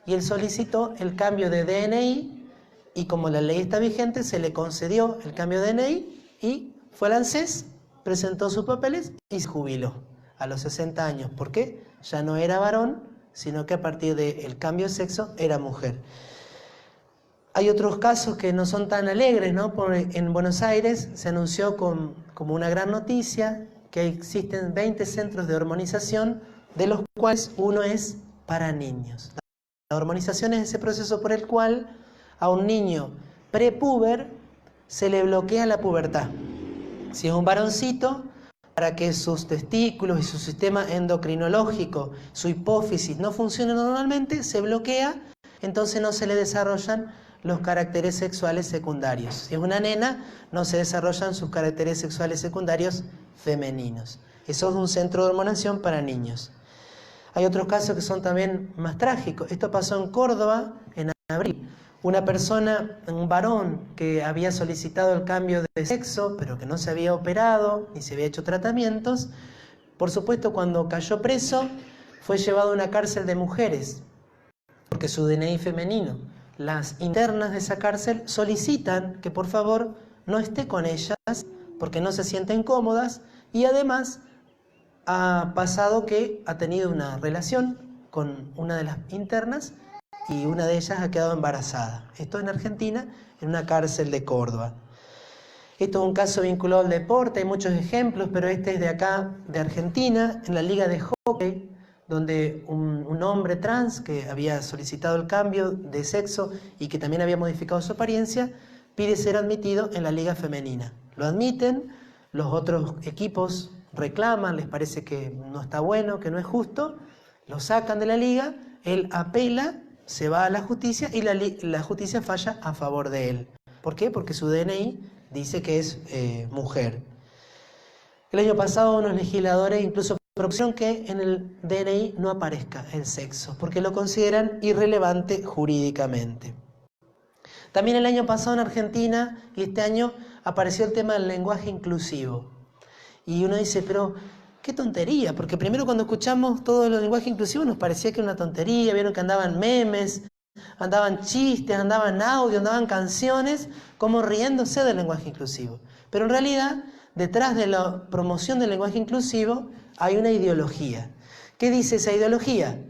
y él solicitó el cambio de DNI, y como la ley está vigente, se le concedió el cambio de DNI, y fue al ANSES, presentó sus papeles y se jubiló a los 60 años. ¿Por qué? Ya no era varón, sino que a partir del cambio de sexo era mujer. Hay otros casos que no son tan alegres, ¿no? En Buenos Aires se anunció como una gran noticia que existen 20 centros de hormonización, de los cuales uno es para niños. La hormonización es ese proceso por el cual a un niño prepúber se le bloquea la pubertad. Si es un varoncito, para que sus testículos y su sistema endocrinológico, su hipófisis, no funcionen normalmente, se bloquea, entonces no se le desarrollan los caracteres sexuales secundarios. Si es una nena, no se desarrollan sus caracteres sexuales secundarios femeninos. Eso es un centro de hormonación para niños. Hay otros casos que son también más trágicos. Esto pasó en Córdoba en abril. Una persona, un varón que había solicitado el cambio de sexo, pero que no se había operado ni se había hecho tratamientos, por supuesto, cuando cayó preso, fue llevado a una cárcel de mujeres, porque su DNI femenino. Las internas de esa cárcel solicitan que por favor no esté con ellas porque no se sienten cómodas, y además ha pasado que ha tenido una relación con una de las internas y una de ellas ha quedado embarazada. Esto en Argentina, en una cárcel de Córdoba. Esto es un caso vinculado al deporte, hay muchos ejemplos, pero este es de acá, de Argentina, en la liga de hockey, donde un hombre trans que había solicitado el cambio de sexo y que también había modificado su apariencia, pide ser admitido en la liga femenina. Lo admiten, los otros equipos reclaman, les parece que no está bueno, que no es justo, lo sacan de la liga, él apela, se va a la justicia y la justicia falla a favor de él. ¿Por qué? Porque su DNI dice que es mujer. El año pasado unos legisladores incluso propusieron que en el DNI no aparezca el sexo, porque lo consideran irrelevante jurídicamente. También el año pasado en Argentina y este año apareció el tema del lenguaje inclusivo. Y uno dice, pero qué tontería, porque primero cuando escuchamos todo el lenguaje inclusivo nos parecía que era una tontería, vieron que andaban memes, andaban chistes, andaban audio, andaban canciones, como riéndose del lenguaje inclusivo. Pero en realidad, detrás de la promoción del lenguaje inclusivo hay una ideología. ¿Qué dice esa ideología?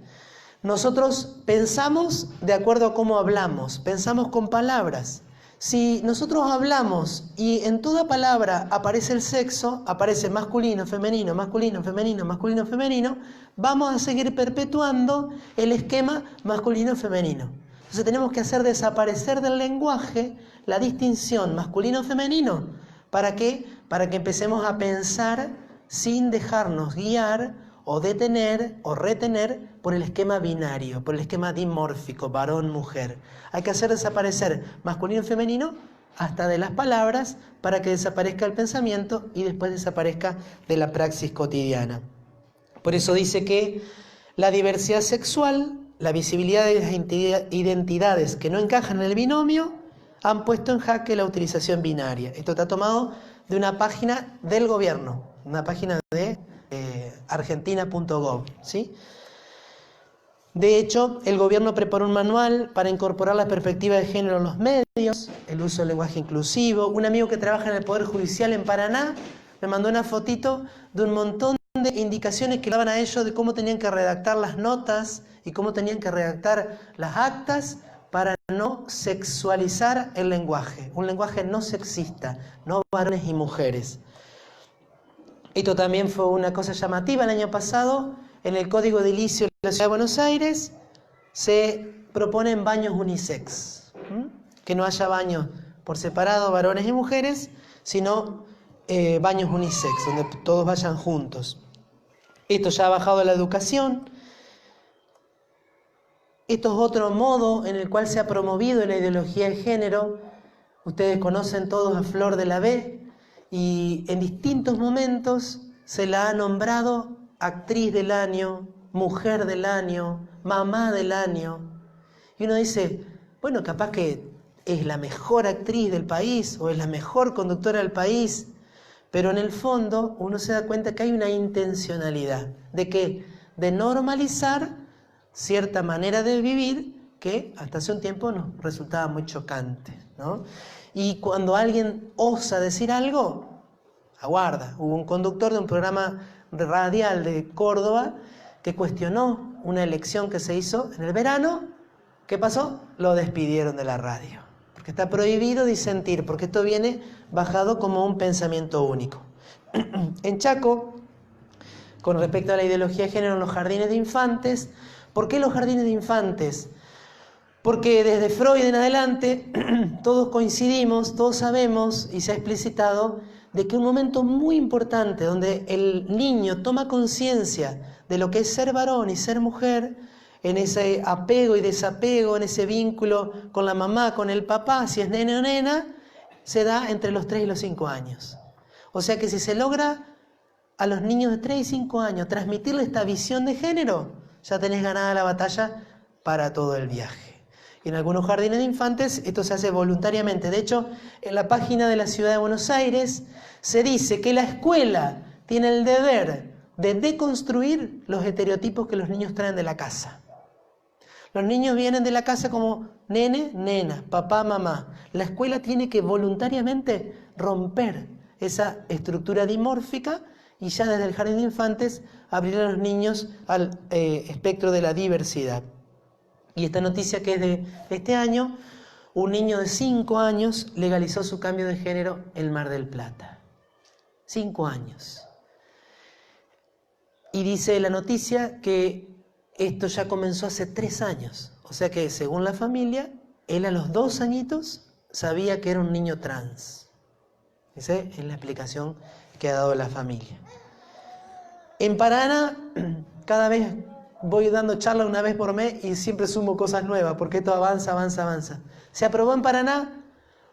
Nosotros pensamos de acuerdo a cómo hablamos, pensamos con palabras. Si nosotros hablamos y en toda palabra aparece el sexo, aparece masculino, femenino, masculino, femenino, masculino, femenino, vamos a seguir perpetuando el esquema masculino-femenino. Entonces tenemos que hacer desaparecer del lenguaje la distinción masculino-femenino. ¿Para qué? Para que empecemos a pensar sin dejarnos guiar o detener o retener por el esquema binario, por el esquema dimórfico, varón-mujer. Hay que hacer desaparecer masculino y femenino hasta de las palabras para que desaparezca el pensamiento y después desaparezca de la praxis cotidiana. Por eso dice que la diversidad sexual, la visibilidad de las identidades que no encajan en el binomio, han puesto en jaque la utilización binaria. Esto está tomado de una página del gobierno, una página de argentina.gov, ¿sí? De hecho, el gobierno preparó un manual para incorporar la perspectiva de género en los medios, el uso del lenguaje inclusivo. Un amigo que trabaja en el Poder Judicial en Paraná me mandó una fotito de un montón de indicaciones que le daban a ellos de cómo tenían que redactar las notas y cómo tenían que redactar las actas para no sexualizar el lenguaje, un lenguaje no sexista, no varones y mujeres. Esto también fue una cosa llamativa el año pasado. En el Código Edilicio de la Ciudad de Buenos Aires se proponen baños unisex, que no haya baños por separado, varones y mujeres, sino baños unisex, donde todos vayan juntos. Esto ya ha bajado a la educación. Esto es otro modo en el cual se ha promovido la ideología de género. Ustedes conocen todos a Flor de la B y en distintos momentos se la ha nombrado actriz del año, mujer del año, mamá del año. Y uno dice, bueno, capaz que es la mejor actriz del país o es la mejor conductora del país, pero en el fondo uno se da cuenta que hay una intencionalidad. ¿De qué? De normalizar cierta manera de vivir que hasta hace un tiempo nos resultaba muy chocante, ¿no? Y cuando alguien osa decir algo, aguarda. Hubo un conductor de un programa radial de Córdoba que cuestionó una elección que se hizo en el verano. ¿Qué pasó? Lo despidieron de la radio, porque está prohibido disentir, porque esto viene bajado como un pensamiento único. En Chaco, con respecto a la ideología de género en los jardines de infantes, ¿por qué los jardines de infantes? Porque desde Freud en adelante todos coincidimos, todos sabemos y se ha explicitado de que un momento muy importante donde el niño toma conciencia de lo que es ser varón y ser mujer, en ese apego y desapego, en ese vínculo con la mamá, con el papá, si es nene o nena, se da entre los 3 y los 5 años. O sea que si se logra a los niños de 3 y 5 años transmitirle esta visión de género, ya tenés ganada la batalla para todo el viaje. Y en algunos jardines de infantes esto se hace voluntariamente. De hecho, en la página de la Ciudad de Buenos Aires se dice que la escuela tiene el deber de deconstruir los estereotipos que los niños traen de la casa. Los niños vienen de la casa como nene, nena, papá, mamá. La escuela tiene que voluntariamente romper esa estructura dimórfica y ya desde el jardín de infantes abrir a los niños al espectro de la diversidad. Y esta noticia que es de este año, un niño de 5 años legalizó su cambio de género en Mar del Plata. 5 años. Y dice la noticia que esto ya comenzó hace 3 años. O sea que según la familia, él a los 2 añitos sabía que era un niño trans. Esa es la explicación que ha dado la familia. En Paraná, cada vez voy dando charla una vez por mes y siempre sumo cosas nuevas, porque esto avanza, avanza, avanza. Se aprobó en Paraná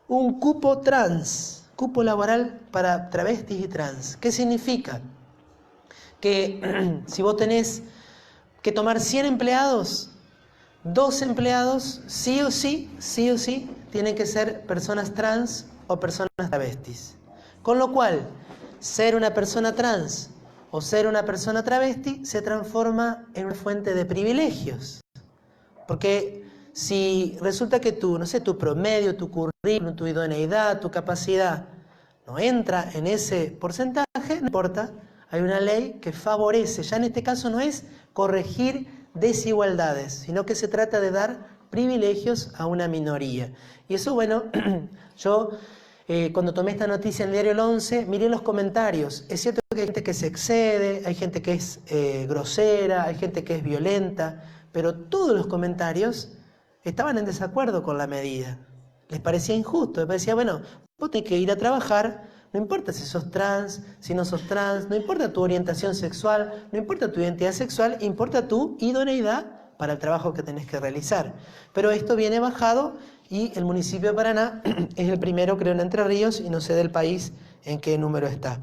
un cupo trans, cupo laboral para travestis y trans. ¿Qué significa? Que si vos tenés que tomar 100 empleados, 2 empleados, sí o sí, tienen que ser personas trans o personas travestis. Con lo cual, ser una persona trans o ser una persona travesti se transforma en una fuente de privilegios. Porque si resulta que tu promedio, tu currículum, tu idoneidad, tu capacidad no entra en ese porcentaje, no importa, hay una ley que favorece. Ya en este caso no es corregir desigualdades, sino que se trata de dar privilegios a una minoría. Y eso, bueno, yo cuando tomé esta noticia en el diario El 11, miré los comentarios. Es cierto que hay gente que se excede, hay gente que es grosera, hay gente que es violenta, pero todos los comentarios estaban en desacuerdo con la medida. Les parecía injusto, les parecía, bueno, vos tenés que ir a trabajar, no importa si sos trans, si no sos trans, no importa tu orientación sexual, no importa tu identidad sexual, importa tu idoneidad para el trabajo que tenés que realizar. Pero esto viene bajado y el municipio de Paraná es el primero, creo, en Entre Ríos y no sé del país en qué número está.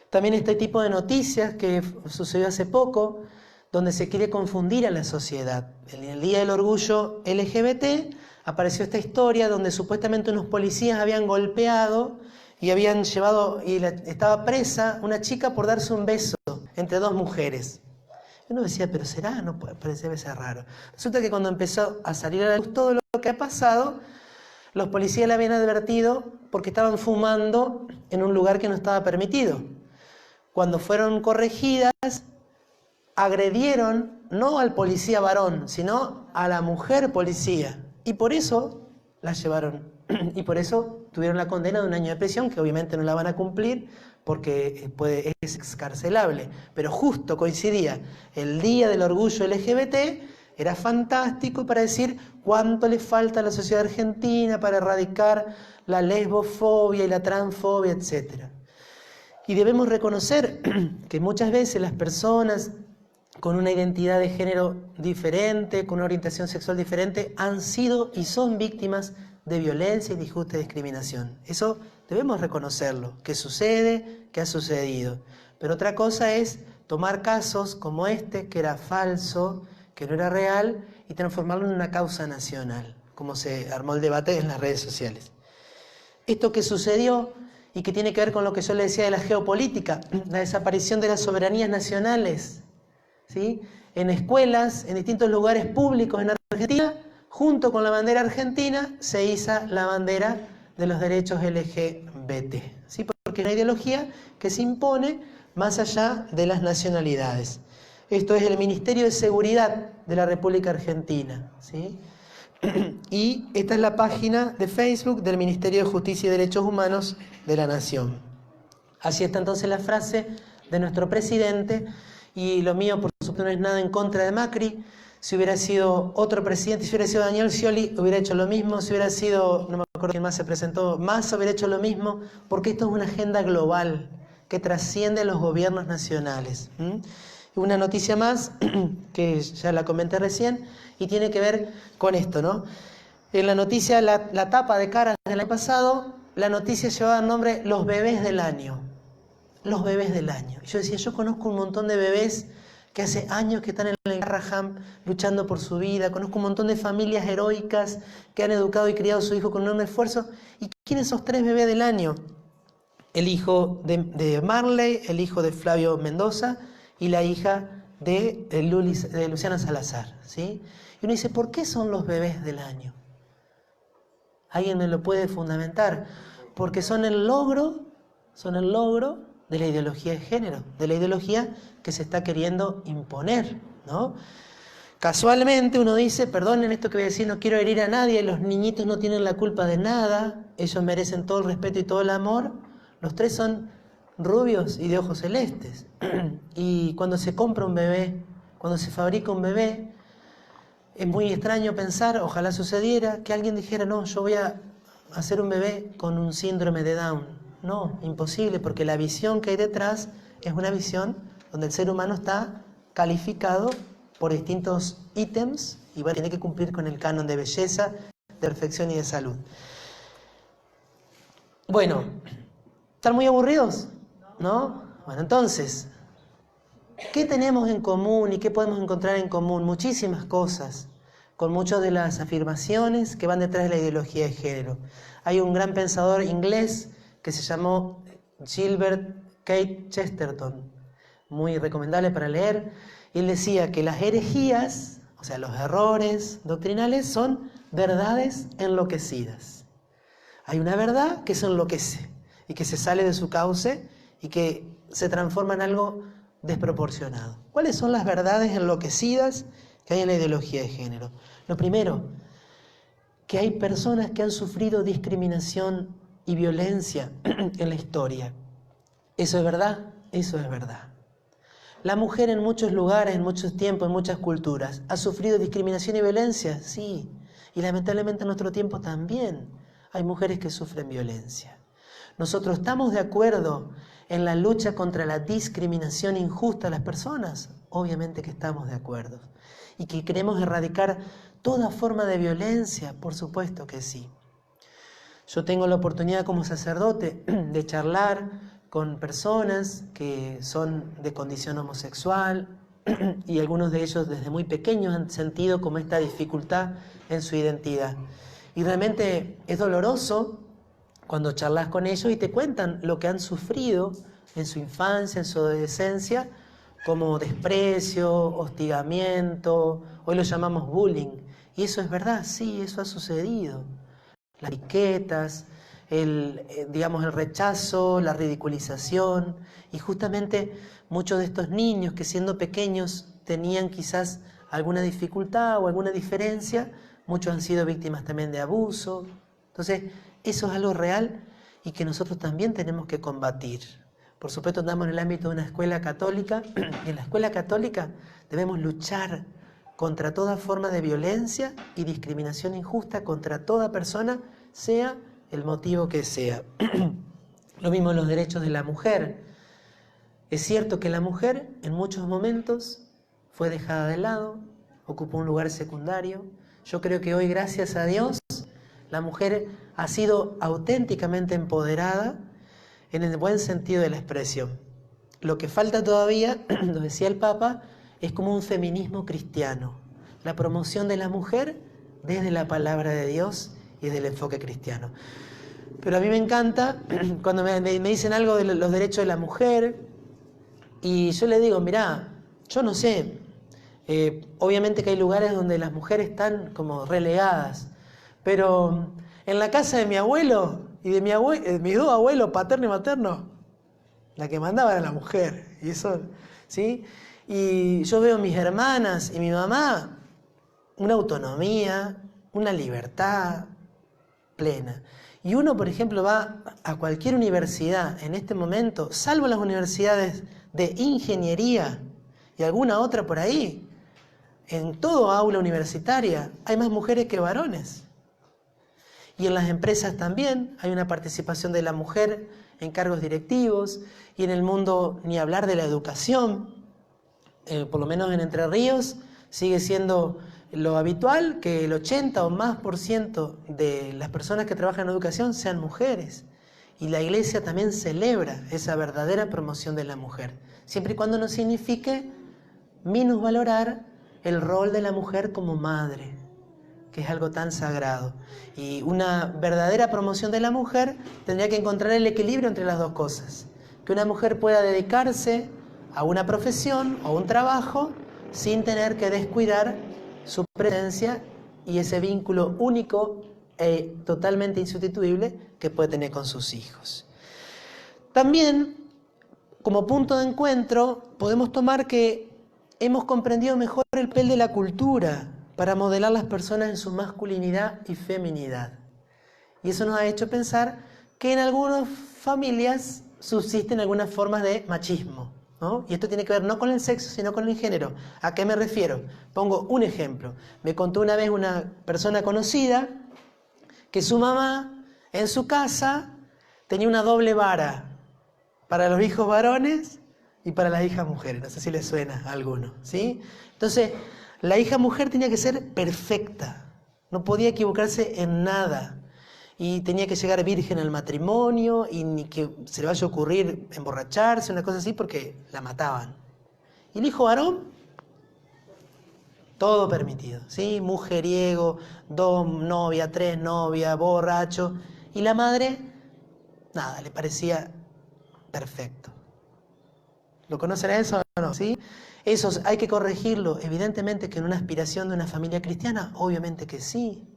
También este tipo de noticias que sucedió hace poco, donde se quiere confundir a la sociedad. En el Día del Orgullo LGBT apareció esta historia donde supuestamente unos policías habían golpeado y habían llevado, y estaba presa una chica por darse un beso entre dos mujeres. Y uno decía, pero será, no puede ser raro. Resulta que cuando empezó a salir a la luz todo lo que ha pasado, los policías le habían advertido porque estaban fumando en un lugar que no estaba permitido. Cuando fueron corregidas, agredieron no al policía varón, sino a la mujer policía. Y por eso la llevaron. Y por eso tuvieron la condena de 1 año de prisión, que obviamente no la van a cumplir porque es excarcelable. Pero justo coincidía el Día del Orgullo LGBT, era fantástico para decir cuánto le falta a la sociedad argentina para erradicar la lesbofobia y la transfobia, etc. Y debemos reconocer que muchas veces las personas con una identidad de género diferente, con una orientación sexual diferente, han sido y son víctimas de violencia y de injusta discriminación. Eso debemos reconocerlo, que sucede, que ha sucedido. Pero otra cosa es tomar casos como este, que era falso, que no era real, y transformarlo en una causa nacional, como se armó el debate en las redes sociales. Esto que sucedió y que tiene que ver con lo que yo le decía de la geopolítica, la desaparición de las soberanías nacionales, ¿sí? En escuelas, en distintos lugares públicos en Argentina, junto con la bandera argentina, se iza la bandera de los derechos LGBT, ¿sí? Porque es una ideología que se impone más allá de las nacionalidades. Esto es el Ministerio de Seguridad de la República Argentina, ¿sí? Y esta es la página de Facebook del Ministerio de Justicia y Derechos Humanos de la Nación. Así está entonces la frase de nuestro presidente. Y lo mío, por supuesto, no es nada en contra de Macri. Si hubiera sido otro presidente, si hubiera sido Daniel Scioli, hubiera hecho lo mismo. Si hubiera sido, no me acuerdo quién más se presentó, Massa hubiera hecho lo mismo, porque esto es una agenda global que trasciende los gobiernos nacionales. Una noticia más, que ya la comenté recién, y tiene que ver con esto, ¿no? En la noticia, la tapa de Caras del año pasado, la noticia llevaba el nombre Los bebés del año. Los bebés del año. Yo decía, yo conozco un montón de bebés que hace años que están en el Garraham luchando por su vida, conozco un montón de familias heroicas que han educado y criado a su hijo con enorme esfuerzo. ¿Y quiénes son esos 3 bebés del año? El hijo de Marley, el hijo de Flavio Mendoza y la hija de Luciana Salazar, ¿sí? Y uno dice, ¿por qué son los bebés del año? ¿Alguien me lo puede fundamentar? Porque son el logro de la ideología de género, de la ideología que se está queriendo imponer, ¿no? Casualmente uno dice, perdonen esto que voy a decir, no quiero herir a nadie, los niñitos no tienen la culpa de nada, ellos merecen todo el respeto y todo el amor. Los 3 son rubios y de ojos celestes. Y cuando se compra un bebé, cuando se fabrica un bebé, es muy extraño pensar, ojalá sucediera, que alguien dijera, no, yo voy a hacer un bebé con un síndrome de Down. No, imposible, porque la visión que hay detrás es una visión donde el ser humano está calificado por distintos ítems y bueno, tiene que cumplir con el canon de belleza, de perfección y de salud. Bueno, ¿están muy aburridos? ¿No? Bueno, entonces, ¿qué tenemos en común y qué podemos encontrar en común? Muchísimas cosas, con muchas de las afirmaciones que van detrás de la ideología de género. Hay un gran pensador inglés que se llamó Gilbert Keith Chesterton, muy recomendable para leer, y él decía que las herejías, o sea, los errores doctrinales, son verdades enloquecidas. Hay una verdad que se enloquece y que se sale de su cauce y que se transforma en algo desproporcionado. ¿Cuáles son las verdades enloquecidas ¿Qué hay en la ideología de género? Lo primero, que hay personas que han sufrido discriminación y violencia en la historia. ¿Eso es verdad? Eso es verdad. La mujer en muchos lugares, en muchos tiempos, en muchas culturas, ¿ha sufrido discriminación y violencia? Sí. Y lamentablemente en nuestro tiempo también hay mujeres que sufren violencia. ¿Nosotros estamos de acuerdo en la lucha contra la discriminación injusta a las personas? Obviamente que estamos de acuerdo. ¿Y que queremos erradicar toda forma de violencia? Por supuesto que sí. Yo tengo la oportunidad como sacerdote de charlar con personas que son de condición homosexual y algunos de ellos desde muy pequeños han sentido como esta dificultad en su identidad. Y realmente es doloroso cuando charlas con ellos y te cuentan lo que han sufrido en su infancia, en su adolescencia, como desprecio, hostigamiento, hoy lo llamamos bullying. Y eso es verdad, sí, eso ha sucedido. Las etiquetas, el rechazo, la ridiculización, y justamente muchos de estos niños que siendo pequeños tenían quizás alguna dificultad o alguna diferencia, muchos han sido víctimas también de abuso. Entonces, eso es algo real y que nosotros también tenemos que combatir. Por supuesto, andamos en el ámbito de una escuela católica, y en la escuela católica debemos luchar contra toda forma de violencia y discriminación injusta contra toda persona, sea el motivo que sea. Lo mismo en los derechos de la mujer. Es cierto que la mujer en muchos momentos fue dejada de lado, ocupó un lugar secundario. Yo creo que hoy, gracias a Dios, la mujer ha sido auténticamente empoderada en el buen sentido de la expresión. Lo que falta todavía, lo decía el Papa, es como un feminismo cristiano, la promoción de la mujer desde la palabra de Dios y desde el enfoque cristiano. Pero a mí me encanta cuando me dicen algo de los derechos de la mujer y yo le digo, mirá, yo no sé, obviamente que hay lugares donde las mujeres están como relegadas, pero en la casa de mi abuelo y de mis dos abuelos, paterno y materno, la que mandaba era la mujer, y eso, ¿sí? Y yo veo a mis hermanas y mi mamá, una autonomía, una libertad plena. Y uno, por ejemplo, va a cualquier universidad en este momento, salvo las universidades de ingeniería y alguna otra por ahí, en todo aula universitaria hay más mujeres que varones. Y en las empresas también hay una participación de la mujer en cargos directivos, y en el mundo ni hablar de la educación. Por lo menos en Entre Ríos sigue siendo lo habitual que el 80 o más % de las personas que trabajan en educación sean mujeres. Y la Iglesia también celebra esa verdadera promoción de la mujer, siempre y cuando no signifique minusvalorar el rol de la mujer como madre, que es algo tan sagrado. Y una verdadera promoción de la mujer tendría que encontrar el equilibrio entre las dos cosas. Que una mujer pueda dedicarse a una profesión o un trabajo sin tener que descuidar su presencia y ese vínculo único e totalmente insustituible que puede tener con sus hijos. También, como punto de encuentro, podemos tomar que hemos comprendido mejor el papel de la cultura para modelar las personas en su masculinidad y feminidad. Y eso nos ha hecho pensar que en algunas familias subsisten algunas formas de machismo, ¿no? Y esto tiene que ver no con el sexo, sino con el género. ¿A qué me refiero? Pongo un ejemplo. Me contó una vez una persona conocida que su mamá en su casa tenía una doble vara para los hijos varones y para las hijas mujeres. No sé si les suena a alguno, ¿sí? Entonces, la hija mujer tenía que ser perfecta, no podía equivocarse en nada. Y tenía que llegar virgen al matrimonio y ni que se le vaya a ocurrir emborracharse, una cosa así, porque la mataban. Y el hijo varón, todo permitido, ¿sí? Mujeriego, 2 novias, 3 novias, borracho. Y la madre, nada, le parecía perfecto. ¿Lo conocen a eso o no? ¿Sí? Eso hay que corregirlo. Evidentemente que en una aspiración de una familia cristiana, obviamente que sí.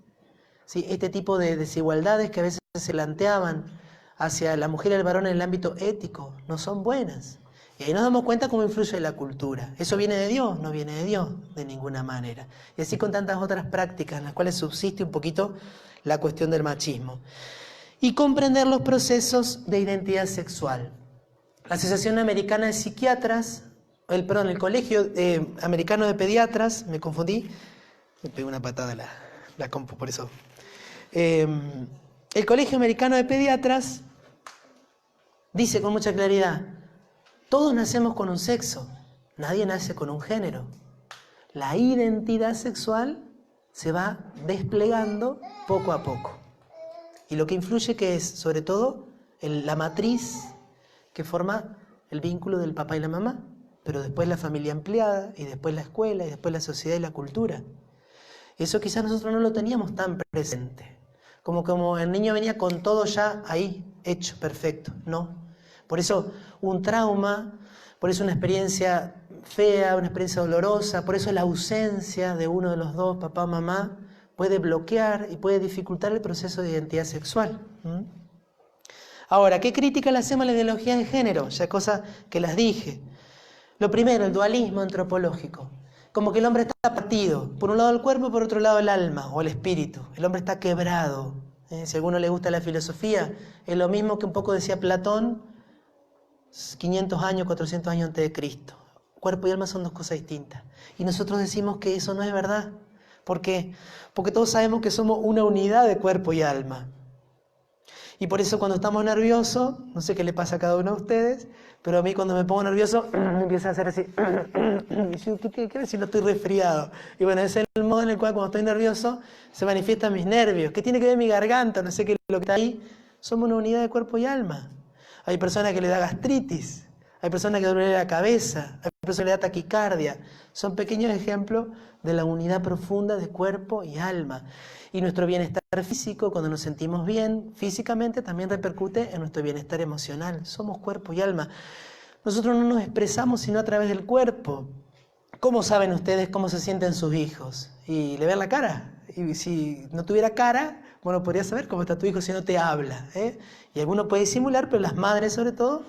Sí, este tipo de desigualdades que a veces se planteaban hacia la mujer y el varón en el ámbito ético no son buenas. Y ahí nos damos cuenta cómo influye la cultura. ¿Eso viene de Dios? No viene de Dios de ninguna manera. Y así con tantas otras prácticas en las cuales subsiste un poquito la cuestión del machismo. Y comprender los procesos de identidad sexual. La Asociación Americana de Psiquiatras, el Colegio Americano de Pediatras, me confundí, me pegué una patada a la compu, por eso. El Colegio Americano de Pediatras dice con mucha claridad: todos nacemos con un sexo, nadie nace con un género. La identidad sexual se va desplegando poco a poco. Y lo que influye, que es sobre todo la matriz que forma el vínculo del papá y la mamá, pero después la familia ampliada, y después la escuela, y después la sociedad y la cultura. Eso quizás nosotros no lo teníamos tan presente. Como el niño venía con todo ya ahí, hecho, perfecto. No. Por eso un trauma, por eso una experiencia fea, una experiencia dolorosa, por eso la ausencia de uno de los dos, papá o mamá, puede bloquear y puede dificultar el proceso de identidad sexual. Ahora, ¿qué crítica le hacemos a la ideología de género? Ya cosas que las dije. Lo primero, el dualismo antropológico. Como que el hombre está partido, por un lado el cuerpo y por otro lado el alma o el espíritu. El hombre está quebrado. Si a alguno le gusta la filosofía, es lo mismo que un poco decía Platón 500 años, 400 años antes de Cristo. Cuerpo y alma son dos cosas distintas. Y nosotros decimos que eso no es verdad. ¿Por qué? Porque todos sabemos que somos una unidad de cuerpo y alma. Y por eso cuando estamos nerviosos, no sé qué le pasa a cada uno de ustedes, pero a mí cuando me pongo nervioso, me empieza a hacer así. Y yo, ¿qué quiere decir? No estoy resfriado. Y bueno, ese es el modo en el cual cuando estoy nervioso se manifiestan mis nervios. ¿Qué tiene que ver mi garganta? No sé qué es lo que está ahí. Somos una unidad de cuerpo y alma. Hay personas que le da gastritis, hay personas que le duele la cabeza, hay personas que le da taquicardia. Son pequeños ejemplos de la unidad profunda de cuerpo y alma. Y nuestro bienestar físico, cuando nos sentimos bien físicamente, también repercute en nuestro bienestar emocional. Somos cuerpo y alma. Nosotros no nos expresamos sino a través del cuerpo. ¿Cómo saben ustedes cómo se sienten sus hijos? Y le ven la cara. Y si no tuviera cara, bueno, podría saber cómo está tu hijo si no te habla. Y alguno puede disimular, pero las madres sobre todo,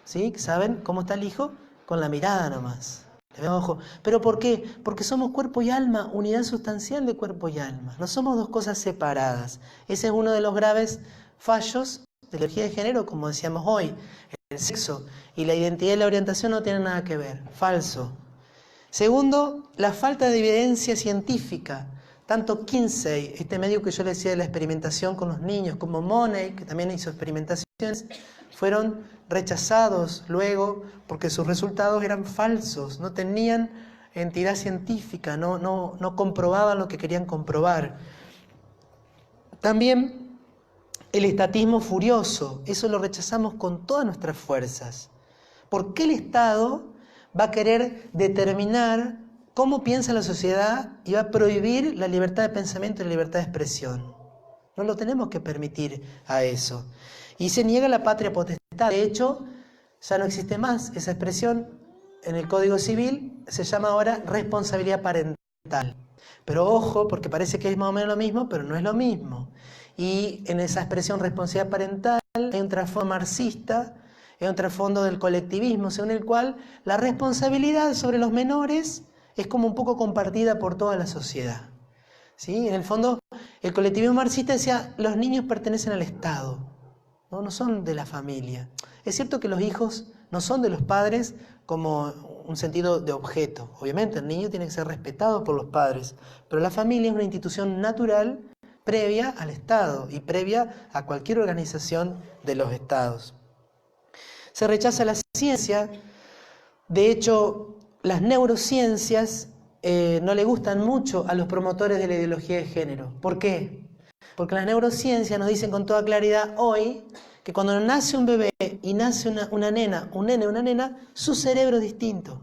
¿sí?, saben cómo está el hijo con la mirada nomás. Le ven ojo. ¿Pero por qué? Porque somos cuerpo y alma, unidad sustancial de cuerpo y alma. No somos dos cosas separadas. Ese es uno de los graves fallos de la ideología de género, como decíamos hoy. El sexo y la identidad y la orientación no tienen nada que ver. Falso. Segundo, la falta de evidencia científica. Tanto Kinsey, este médico que yo le decía de la experimentación con los niños, como Money, que también hizo experimentaciones, fueron rechazados luego porque sus resultados eran falsos, no tenían entidad científica, no comprobaban lo que querían comprobar. También el estatismo furioso, eso lo rechazamos con todas nuestras fuerzas. ¿Por qué el Estado va a querer determinar cómo piensa la sociedad y va a prohibir la libertad de pensamiento y la libertad de expresión? No lo tenemos que permitir a eso. Y se niega la patria potestad. De hecho, ya no existe más esa expresión. En el Código Civil se llama ahora responsabilidad parental. Pero ojo, porque parece que es más o menos lo mismo, pero no es lo mismo. Y en esa expresión responsabilidad parental hay un trasfondo marxista, hay un trasfondo del colectivismo, según el cual la responsabilidad sobre los menores es como un poco compartida por toda la sociedad. ¿Sí? En el fondo, el colectivismo marxista decía, los niños pertenecen al Estado, no son de la familia. Es cierto que los hijos no son de los padres como un sentido de objeto. Obviamente, el niño tiene que ser respetado por los padres, pero la familia es una institución natural previa al Estado y previa a cualquier organización de los Estados. Se rechaza la ciencia. De hecho, las neurociencias no le gustan mucho a los promotores de la ideología de género. ¿Por qué? Porque las neurociencias nos dicen con toda claridad hoy que cuando nace un bebé y nace una nena, un nene o una nena, su cerebro es distinto.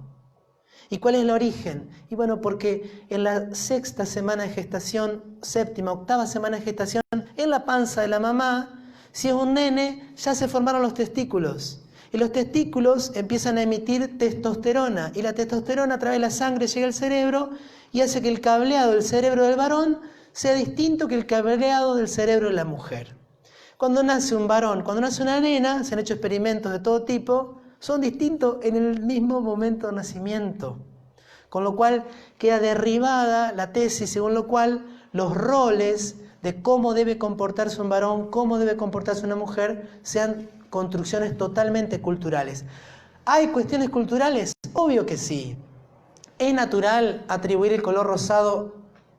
¿Y cuál es el origen? Y bueno, porque en la sexta semana de gestación, séptima, octava semana de gestación, en la panza de la mamá, si es un nene, ya se formaron los testículos. Y los testículos empiezan a emitir testosterona. Y la testosterona a través de la sangre llega al cerebro y hace que el cableado del cerebro del varón sea distinto que el cableado del cerebro de la mujer. Cuando nace un varón, cuando nace una nena, se han hecho experimentos de todo tipo, son distintos en el mismo momento de nacimiento. Con lo cual queda derribada la tesis según lo cual los roles de cómo debe comportarse un varón, cómo debe comportarse una mujer, sean construcciones totalmente culturales. ¿Hay cuestiones culturales? Obvio que sí. ¿Es natural atribuir el color rosado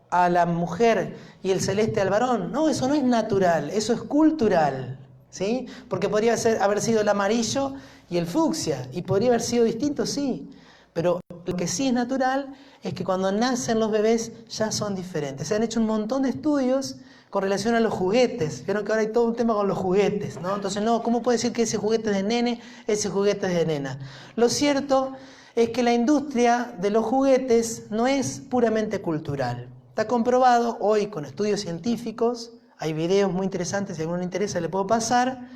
a la mujer y el celeste al varón? No, eso no es natural, eso es cultural, ¿sí? Porque podría haber sido el amarillo y el fucsia, y podría haber sido distinto, sí. Pero lo que sí es natural es que cuando nacen los bebés ya son diferentes. Se han hecho un montón de estudios con relación a los juguetes. Vieron que ahora hay todo un tema con los juguetes, ¿no? Entonces, no, ¿cómo puede decir que ese juguete es de nene, ese juguete es de nena? Lo cierto es que la industria de los juguetes no es puramente cultural. Está comprobado hoy con estudios científicos, hay videos muy interesantes, si a alguno le interesa le puedo pasar,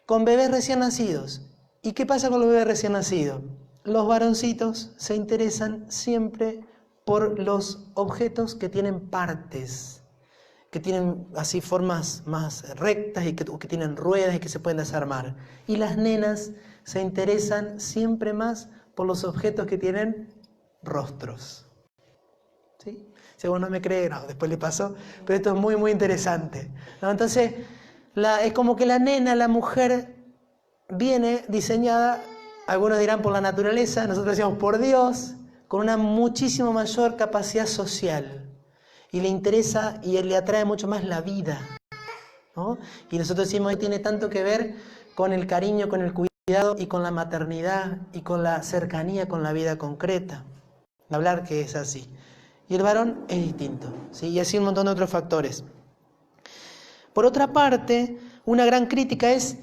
con bebés recién nacidos. ¿Y qué pasa con los bebés recién nacidos? Los varoncitos se interesan siempre por los objetos que tienen partes, que tienen así formas más rectas y que tienen ruedas y que se pueden desarmar. Y las nenas se interesan siempre más por los objetos que tienen rostros. ¿Sí? Si alguno no me cree, no, después le pasó, pero esto es muy, muy interesante, ¿no? Entonces, es como que la nena, la mujer, viene diseñada, algunos dirán por la naturaleza, nosotros decíamos por Dios, con una muchísimo mayor capacidad social. Y le interesa y le atrae mucho más la vida, ¿no? Y nosotros decimos que tiene tanto que ver con el cariño, con el cuidado y con la maternidad y con la cercanía con la vida concreta. Hablar que es así. Y el varón es distinto, ¿sí? Y así un montón de otros factores. Por otra parte, una gran crítica es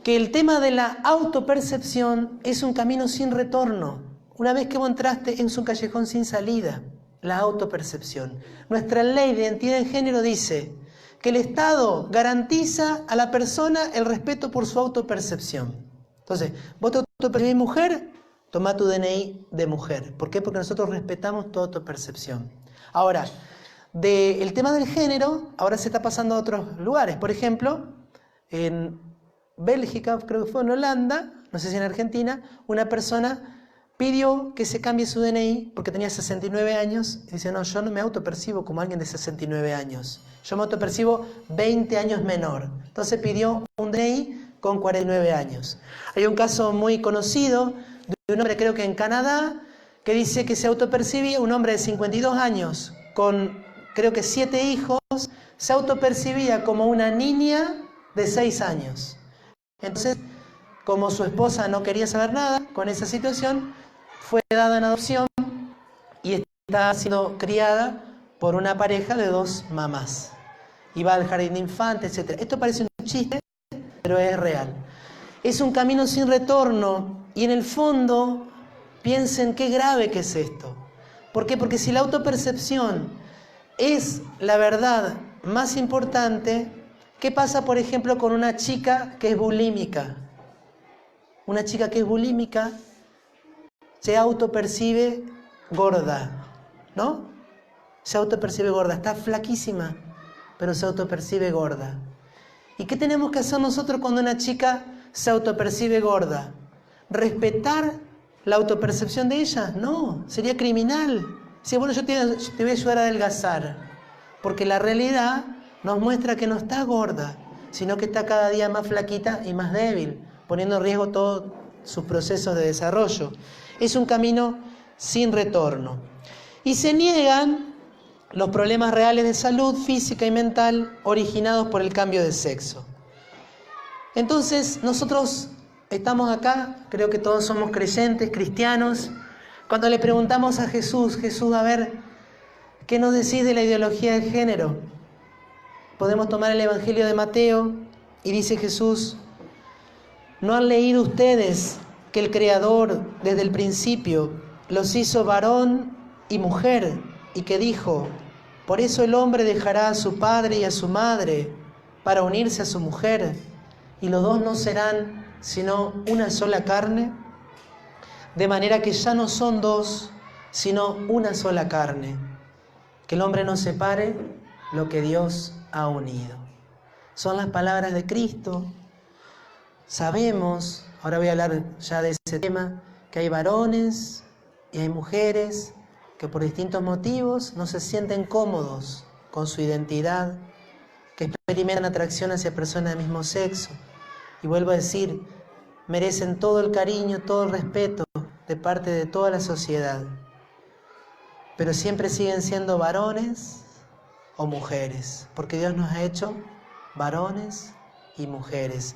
que el tema de la autopercepción es un camino sin retorno. Una vez que vos entraste, es un callejón sin salida, la autopercepción. Nuestra ley de identidad de género dice que el Estado garantiza a la persona el respeto por su autopercepción. Entonces, vos te autopercibís mujer, toma tu DNI de mujer. ¿Por qué? Porque nosotros respetamos tu autopercepción. Ahora, el tema del género, ahora se está pasando a otros lugares. Por ejemplo, en Bélgica, creo que fue en Holanda, no sé si en Argentina, una persona pidió que se cambie su DNI porque tenía 69 años y dice, no, yo no me autopercibo como alguien de 69 años, yo me autopercibo 20 años menor. Entonces pidió un DNI con 49 años. Hay un caso muy conocido de un hombre, creo que en Canadá, que dice que se autopercibía, un hombre de 52 años con creo que 7 hijos, se autopercibía como una niña de 6 años. Entonces, como su esposa no quería saber nada con esa situación, fue dada en adopción y está siendo criada por una pareja de 2 mamás. Y va al jardín de infantes, etc. Esto parece un chiste, pero es real. Es un camino sin retorno y en el fondo piensen qué grave que es esto. ¿Por qué? Porque si la autopercepción es la verdad más importante, ¿qué pasa, por ejemplo, con una chica que es bulímica? Una chica que es bulímica se autopercibe gorda, ¿no? Se autopercibe gorda, está flaquísima, pero se autopercibe gorda. ¿Y qué tenemos que hacer nosotros cuando una chica se autopercibe gorda? ¿Respetar la autopercepción de ella? No, sería criminal. Si bueno, yo te voy a ayudar a adelgazar, porque la realidad nos muestra que no está gorda, sino que está cada día más flaquita y más débil, poniendo en riesgo todos sus procesos de desarrollo. Es un camino sin retorno. Y se niegan los problemas reales de salud física y mental originados por el cambio de sexo. Entonces, nosotros estamos acá, creo que todos somos creyentes, cristianos. Cuando le preguntamos a Jesús, a ver, ¿qué nos decís de la ideología de género? Podemos tomar el Evangelio de Mateo y dice Jesús, ¿no han leído ustedes que el Creador desde el principio los hizo varón y mujer y que dijo, por eso el hombre dejará a su padre y a su madre para unirse a su mujer y los dos no serán sino una sola carne? De manera que ya no son dos, sino una sola carne. Que el hombre no separe lo que Dios ha unido. Son las palabras de Cristo. Sabemos, Ahora voy a hablar ya de ese tema, que hay varones y hay mujeres que por distintos motivos no se sienten cómodos con su identidad, que experimentan atracción hacia personas del mismo sexo. Y vuelvo a decir, merecen todo el cariño, todo el respeto de parte de toda la sociedad. Pero siempre siguen siendo varones o mujeres, porque Dios nos ha hecho varones y mujeres.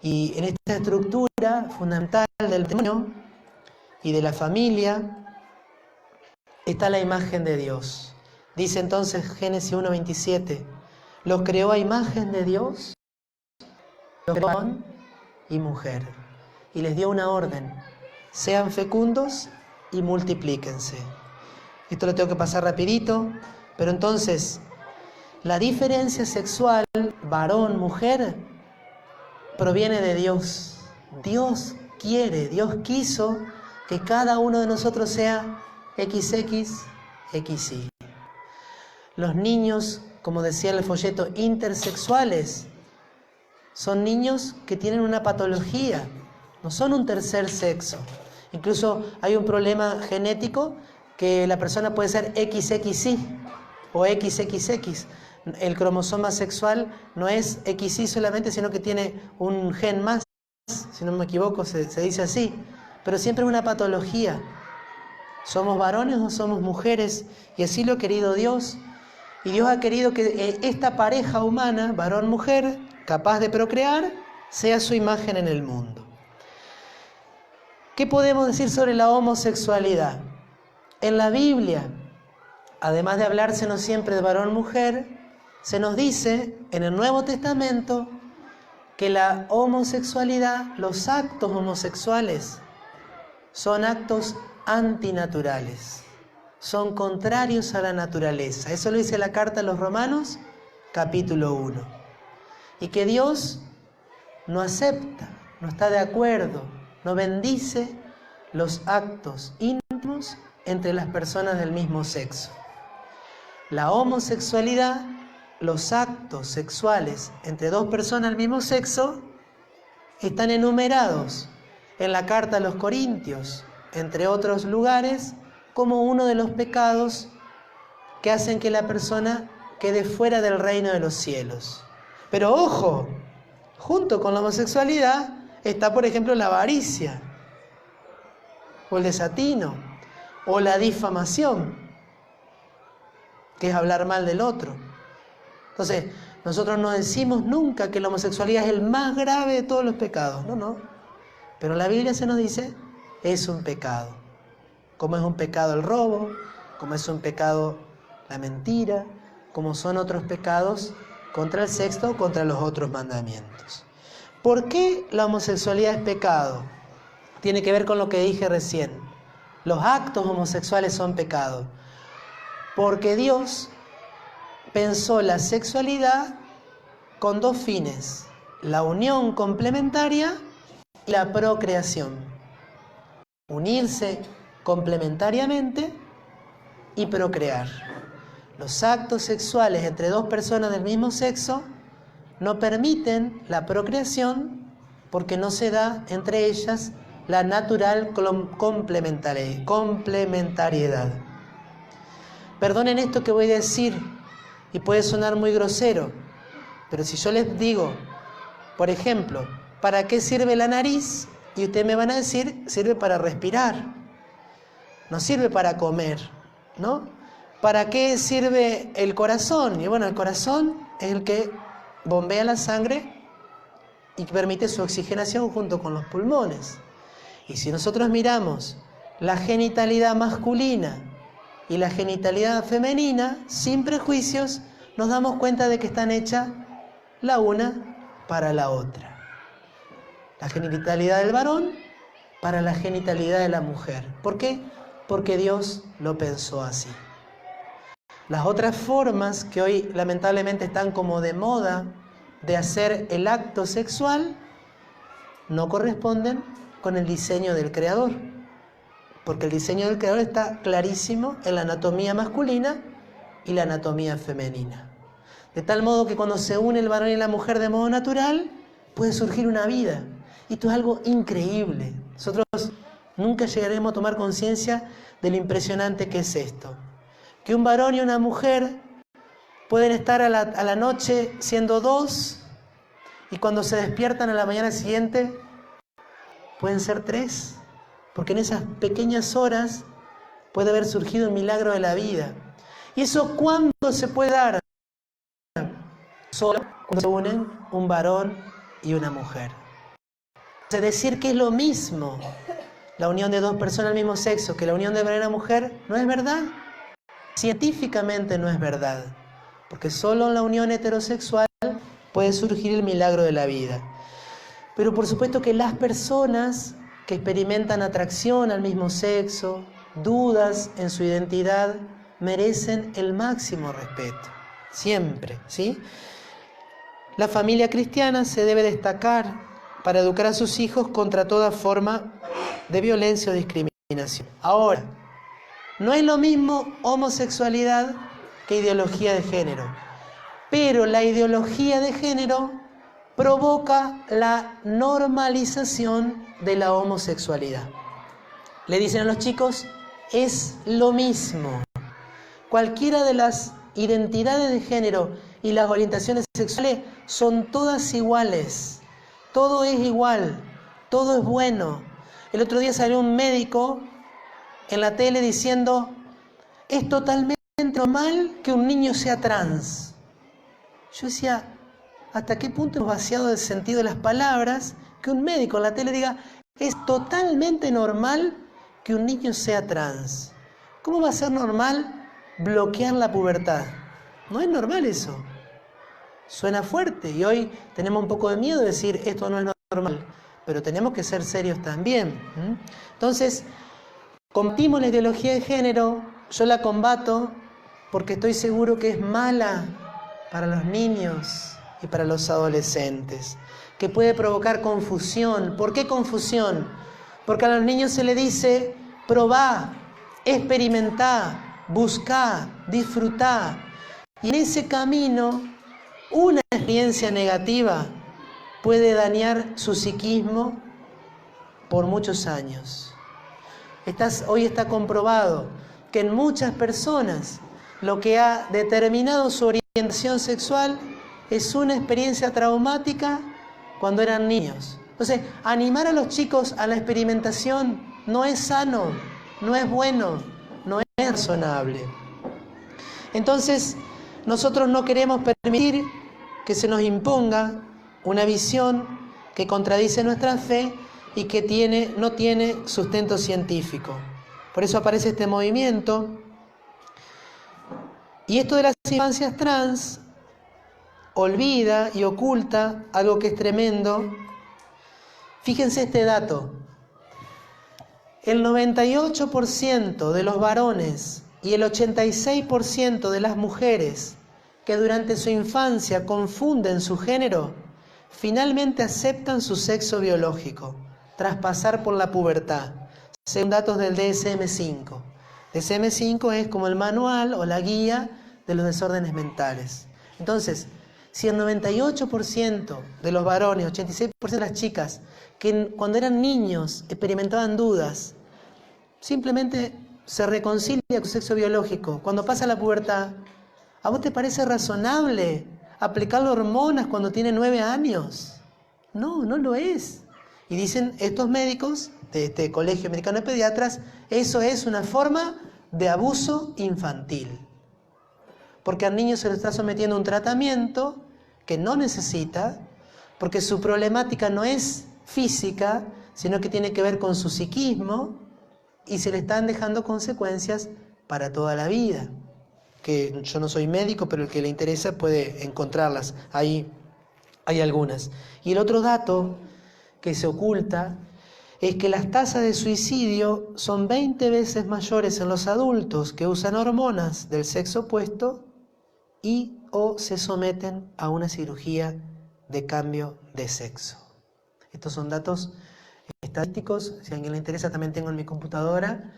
Y en esta estructura fundamental del matrimonio y de la familia está la imagen de Dios. Dice entonces Génesis 1:27, los creó a imagen de Dios, los creó varón y mujer, y les dio una orden: sean fecundos y multiplíquense. Esto lo tengo que pasar rapidito, pero entonces la diferencia sexual varón-mujer proviene de Dios. Dios quiere, Dios quiso que cada uno de nosotros sea XX, XY. Los niños, como decía el folleto, intersexuales, son niños que tienen una patología, no son un tercer sexo. Incluso hay un problema genético que la persona puede ser XXY o XXX. El cromosoma sexual no es XY solamente, sino que tiene un gen más, si no me equivoco se dice así, pero siempre es una patología. Somos varones o somos mujeres, y así lo ha querido Dios. Y Dios ha querido que esta pareja humana, varón-mujer, capaz de procrear, sea su imagen en el mundo. ¿Qué podemos decir sobre la homosexualidad? En la Biblia, además de hablársenos siempre de varón-mujer, se nos dice en el Nuevo Testamento que la homosexualidad, los actos homosexuales, son actos antinaturales, son contrarios a la naturaleza. Eso lo dice la carta a los Romanos, capítulo 1. Y que Dios no acepta, no está de acuerdo, no bendice los actos íntimos entre las personas del mismo sexo. La homosexualidad, los actos sexuales entre dos personas del mismo sexo, están enumerados en la carta a los Corintios, entre otros lugares, como uno de los pecados que hacen que la persona quede fuera del reino de los cielos. Pero ojo, junto con la homosexualidad está, por ejemplo, la avaricia, o el desatino, o la difamación, que es hablar mal del otro. Entonces, nosotros no decimos nunca que la homosexualidad es el más grave de todos los pecados, no. Pero la Biblia se nos dice, es un pecado. Como es un pecado el robo, como es un pecado la mentira, como son otros pecados contra el sexto o contra los otros mandamientos. ¿Por qué la homosexualidad es pecado? Tiene que ver con lo que dije recién. Los actos homosexuales son pecado. Porque Dios pensó la sexualidad con dos fines: la unión complementaria y la procreación. Unirse complementariamente y procrear. Los actos sexuales entre dos personas del mismo sexo no permiten la procreación porque no se da entre ellas la natural complementariedad. Perdonen esto que voy a decir y puede sonar muy grosero, pero si yo les digo, por ejemplo, ¿para qué sirve la nariz? Y ustedes me van a decir, sirve para respirar, no sirve para comer, ¿no? ¿Para qué sirve el corazón? Y bueno, el corazón es el que bombea la sangre y permite su oxigenación junto con los pulmones. Y si nosotros miramos la genitalidad masculina y la genitalidad femenina, sin prejuicios, nos damos cuenta de que están hechas la una para la otra. La genitalidad del varón para la genitalidad de la mujer. ¿Por qué? Porque Dios lo pensó así. Las otras formas que hoy lamentablemente están como de moda de hacer el acto sexual no corresponden con el diseño del Creador. Porque el diseño del Creador está clarísimo en la anatomía masculina y la anatomía femenina. De tal modo que cuando se une el varón y la mujer de modo natural, puede surgir una vida. Y esto es algo increíble. Nosotros nunca llegaremos a tomar conciencia de lo impresionante que es esto. Que un varón y una mujer pueden estar a la noche siendo dos y cuando se despiertan a la mañana siguiente pueden ser tres. Porque en esas pequeñas horas puede haber surgido un milagro de la vida. ¿Y eso cuándo se puede dar? Solo cuando se unen un varón y una mujer. Es decir, que es lo mismo la unión de dos personas del mismo sexo que la unión de varón y una mujer, ¿no es verdad? Científicamente no es verdad, porque solo en la unión heterosexual puede surgir el milagro de la vida. Pero por supuesto que las personas que experimentan atracción al mismo sexo, dudas en su identidad, merecen el máximo respeto, siempre, ¿sí? La familia cristiana se debe destacar para educar a sus hijos contra toda forma de violencia o discriminación. Ahora, no es lo mismo homosexualidad que ideología de género, pero la ideología de género provoca la normalización de la homosexualidad. Le dicen a los chicos, es lo mismo. Cualquiera de las identidades de género y las orientaciones sexuales son todas iguales. Todo es igual, todo es bueno. El otro día salió un médico en la tele diciendo, es totalmente normal que un niño sea trans. Yo decía, ¿hasta qué punto hemos vaciado el sentido de las palabras que un médico en la tele diga, es totalmente normal que un niño sea trans? ¿Cómo va a ser normal bloquear la pubertad? No es normal eso. Suena fuerte y hoy tenemos un poco de miedo de decir esto no es normal, pero tenemos que ser serios también. Entonces, combatimos la ideología de género, yo la combato porque estoy seguro que es mala para los niños y para los adolescentes, que puede provocar confusión. ¿Por qué confusión? Porque a los niños se les dice, probá, experimentá, buscá, disfrutá. Y en ese camino, una experiencia negativa puede dañar su psiquismo por muchos años. Hoy está comprobado que en muchas personas lo que ha determinado su orientación sexual es una experiencia traumática cuando eran niños. Entonces, animar a los chicos a la experimentación no es sano, no es bueno, no es razonable. Entonces, nosotros no queremos permitir que se nos imponga una visión que contradice nuestra fe y que no tiene sustento científico. Por eso aparece este movimiento. Y esto de las infancias trans olvida y oculta algo que es tremendo. Fíjense este dato. El 98% de los varones y el 86% de las mujeres que durante su infancia confunden su género, finalmente aceptan su sexo biológico tras pasar por la pubertad, según datos del DSM-5. DSM-5 es como el manual o la guía de los desórdenes mentales. Entonces, si el 98% de los varones, 86% de las chicas, que cuando eran niños experimentaban dudas, simplemente se reconcilia con su sexo biológico, cuando pasa la pubertad, ¿a vos te parece razonable aplicarle hormonas cuando tiene 9 años? No, no lo es. Y dicen estos médicos de este Colegio Americano de Pediatras, eso es una forma de abuso infantil. Porque al niño se le está sometiendo a un tratamiento que no necesita, porque su problemática no es física, sino que tiene que ver con su psiquismo, y se le están dejando consecuencias para toda la vida. Que yo no soy médico, pero el que le interesa puede encontrarlas. Ahí hay algunas. Y el otro dato que se oculta es que las tasas de suicidio son 20 veces mayores en los adultos que usan hormonas del sexo opuesto y o se someten a una cirugía de cambio de sexo. Estos son datos estadísticos. Si a alguien le interesa, también tengo en mi computadora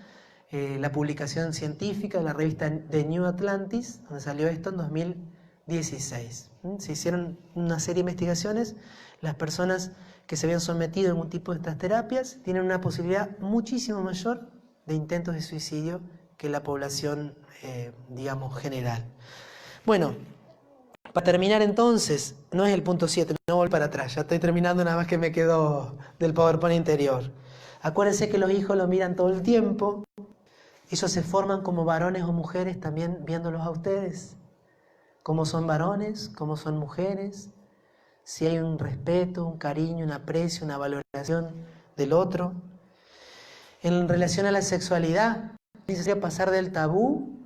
la publicación científica de la revista The New Atlantis, donde salió esto en 2016. Se hicieron una serie de investigaciones. Las personas que se habían sometido a algún tipo de estas terapias tienen una posibilidad muchísimo mayor de intentos de suicidio que la población, digamos, general. Bueno, para terminar entonces, no es el punto 7, no voy para atrás, ya estoy terminando, nada más que me quedó del PowerPoint interior. Acuérdense que los hijos lo miran todo el tiempo, ellos se forman como varones o mujeres también viéndolos a ustedes, cómo son varones, cómo son mujeres, si hay un respeto, un cariño, un aprecio, una valoración del otro. En relación a la sexualidad, dice pasar del tabú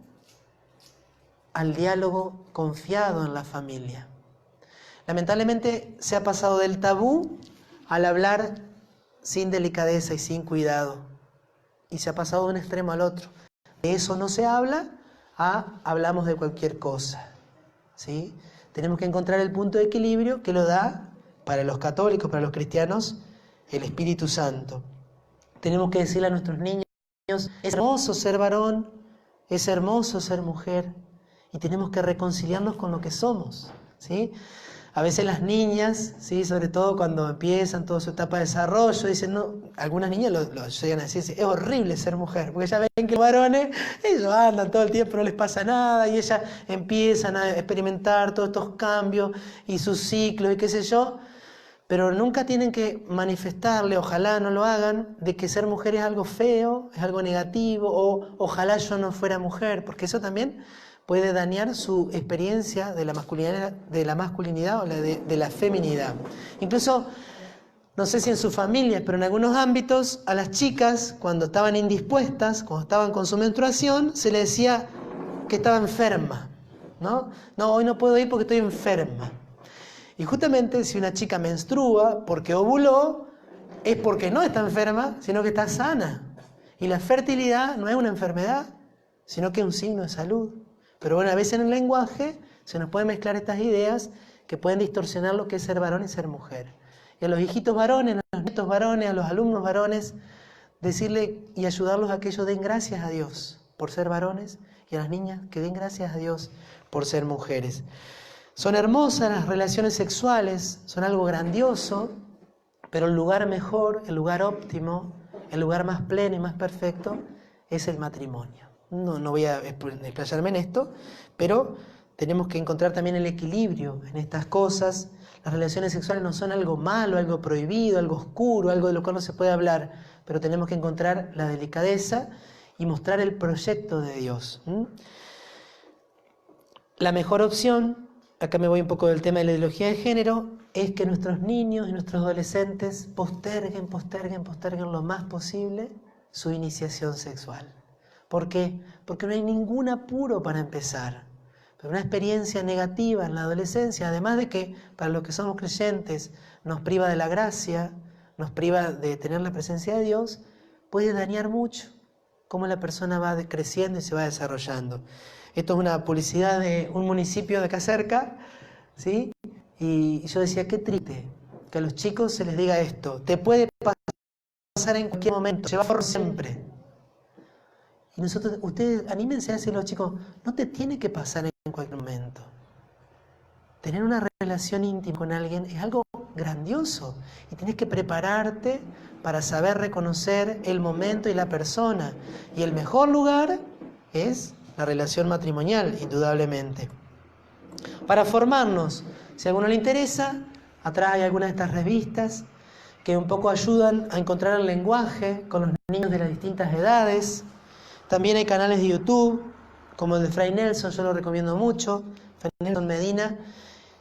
al diálogo confiado en la familia. Lamentablemente se ha pasado del tabú al hablar sin delicadeza y sin cuidado. Y se ha pasado de un extremo al otro. De eso no se habla a hablamos de cualquier cosa. ¿Sí? Tenemos que encontrar el punto de equilibrio que lo da, para los católicos, para los cristianos, el Espíritu Santo. Tenemos que decirle a nuestros niños, es hermoso ser varón, es hermoso ser mujer, y tenemos que reconciliarnos con lo que somos, ¿sí? A veces las niñas, ¿sí? Sobre todo cuando empiezan toda su etapa de desarrollo, dicen, no, algunas niñas lo llegan a decir, es horrible ser mujer, porque ya ven que los varones, ellos andan todo el tiempo, no les pasa nada, y ellas empiezan a experimentar todos estos cambios y sus ciclos y qué sé yo, pero nunca tienen que manifestarle, ojalá no lo hagan, de que ser mujer es algo feo, es algo negativo, o ojalá yo no fuera mujer, porque eso también puede dañar su experiencia de la masculinidad o de la feminidad. Incluso, no sé si en sus familias, pero en algunos ámbitos, a las chicas, cuando estaban indispuestas, cuando estaban con su menstruación, se les decía que estaba enferma, ¿no? No, hoy no puedo ir porque estoy enferma. Y justamente si una chica menstrua porque ovuló, es porque no está enferma, sino que está sana. Y la fertilidad no es una enfermedad, sino que es un signo de salud. Pero bueno, a veces en el lenguaje se nos pueden mezclar estas ideas que pueden distorsionar lo que es ser varón y ser mujer. Y a los hijitos varones, a los nietos varones, a los alumnos varones, decirle y ayudarlos a que ellos den gracias a Dios por ser varones, y a las niñas que den gracias a Dios por ser mujeres. Son hermosas las relaciones sexuales, son algo grandioso, pero el lugar mejor, el lugar óptimo, el lugar más pleno y más perfecto es el matrimonio. No voy a explayarme en esto, pero tenemos que encontrar también el equilibrio en estas cosas. Las relaciones sexuales no son algo malo, algo prohibido, algo oscuro, algo de lo cual no se puede hablar, pero tenemos que encontrar la delicadeza y mostrar el proyecto de Dios. La mejor opción, acá me voy un poco del tema de la ideología de género, es que nuestros niños y nuestros adolescentes posterguen lo más posible su iniciación sexual. ¿Por qué? Porque no hay ningún apuro para empezar. Pero una experiencia negativa en la adolescencia, además de que para los que somos creyentes nos priva de la gracia, nos priva de tener la presencia de Dios, puede dañar mucho cómo la persona va creciendo y se va desarrollando. Esto es una publicidad de un municipio de acá cerca, ¿sí? Y yo decía, qué triste que a los chicos se les diga esto, te puede pasar en cualquier momento, lleva por siempre. Y nosotros, ustedes anímense a decirle a los chicos, no te tiene que pasar en cualquier momento. Tener una relación íntima con alguien es algo grandioso y tienes que prepararte para saber reconocer el momento y la persona. Y el mejor lugar es la relación matrimonial, indudablemente. Para formarnos, si a alguno le interesa, atrás hay algunas de estas revistas que un poco ayudan a encontrar el lenguaje con los niños de las distintas edades. También hay canales de YouTube, como el de Fray Nelson, yo lo recomiendo mucho, Fray Nelson Medina.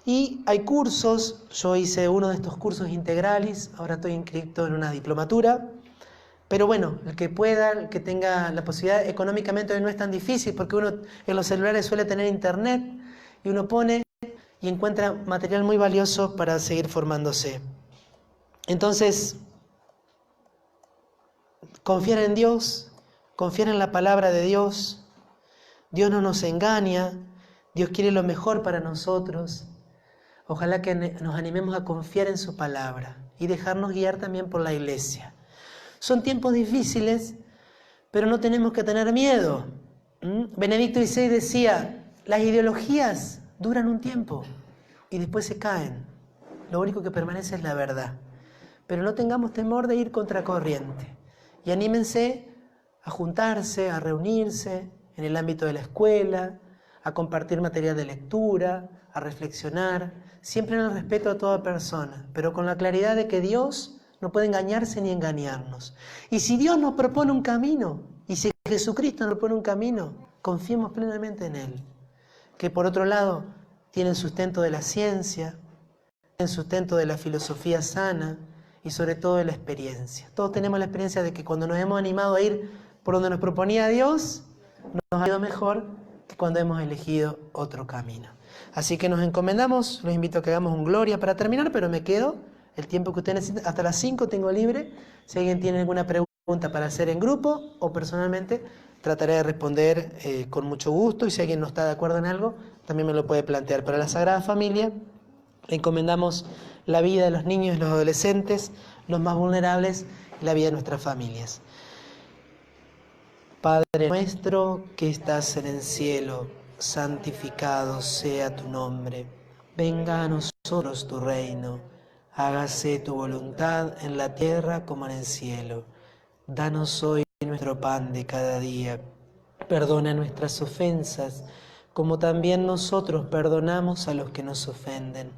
Y hay cursos, yo hice uno de estos cursos integrales, ahora estoy inscrito en una diplomatura. Pero bueno, el que pueda, el que tenga la posibilidad, económicamente no es tan difícil, porque uno en los celulares suele tener internet, y uno pone y encuentra material muy valioso para seguir formándose. Entonces, confiar en Dios, confiar en la palabra de Dios. Dios no nos engaña, Dios quiere lo mejor para nosotros. Ojalá que nos animemos a confiar en su palabra y dejarnos guiar también por la iglesia. Son tiempos difíciles, pero no tenemos que tener miedo. Benedicto XVI decía, las ideologías duran un tiempo y después se caen. Lo único que permanece es la verdad. pero no tengamos temor de ir contracorriente. Y anímense a juntarse, a reunirse en el ámbito de la escuela, a compartir material de lectura, a reflexionar, siempre en el respeto a toda persona, pero con la claridad de que Dios no puede engañarse ni engañarnos. Y si Dios nos propone un camino, y si Jesucristo nos propone un camino, confiemos plenamente en Él. Que por otro lado, tiene el sustento de la ciencia, el sustento de la filosofía sana y sobre todo de la experiencia. Todos tenemos la experiencia de que cuando nos hemos animado a ir por donde nos proponía Dios, nos ha ido mejor que cuando hemos elegido otro camino. Así que nos encomendamos, los invito a que hagamos un gloria para terminar, pero me quedo el tiempo que ustedes necesitan, hasta las 5 tengo libre. Si alguien tiene alguna pregunta para hacer en grupo o personalmente, trataré de responder con mucho gusto, y si alguien no está de acuerdo en algo, también me lo puede plantear. Para la Sagrada Familia le encomendamos la vida de los niños y los adolescentes, los más vulnerables, y la vida de nuestras familias. Padre nuestro que estás en el cielo, santificado sea tu nombre. Venga a nosotros tu reino. Hágase tu voluntad en la tierra como en el cielo. Danos hoy nuestro pan de cada día. Perdona nuestras ofensas, como también nosotros perdonamos a los que nos ofenden.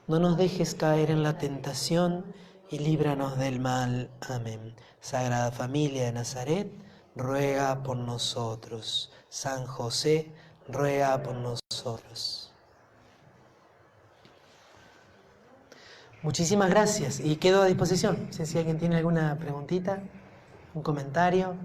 No nos dejes caer en la tentación y líbranos del mal. Amén. Sagrada Familia de Nazaret, ruega por nosotros. San José, ruega por nosotros. Muchísimas gracias y quedo a disposición. Si alguien tiene alguna preguntita, un comentario.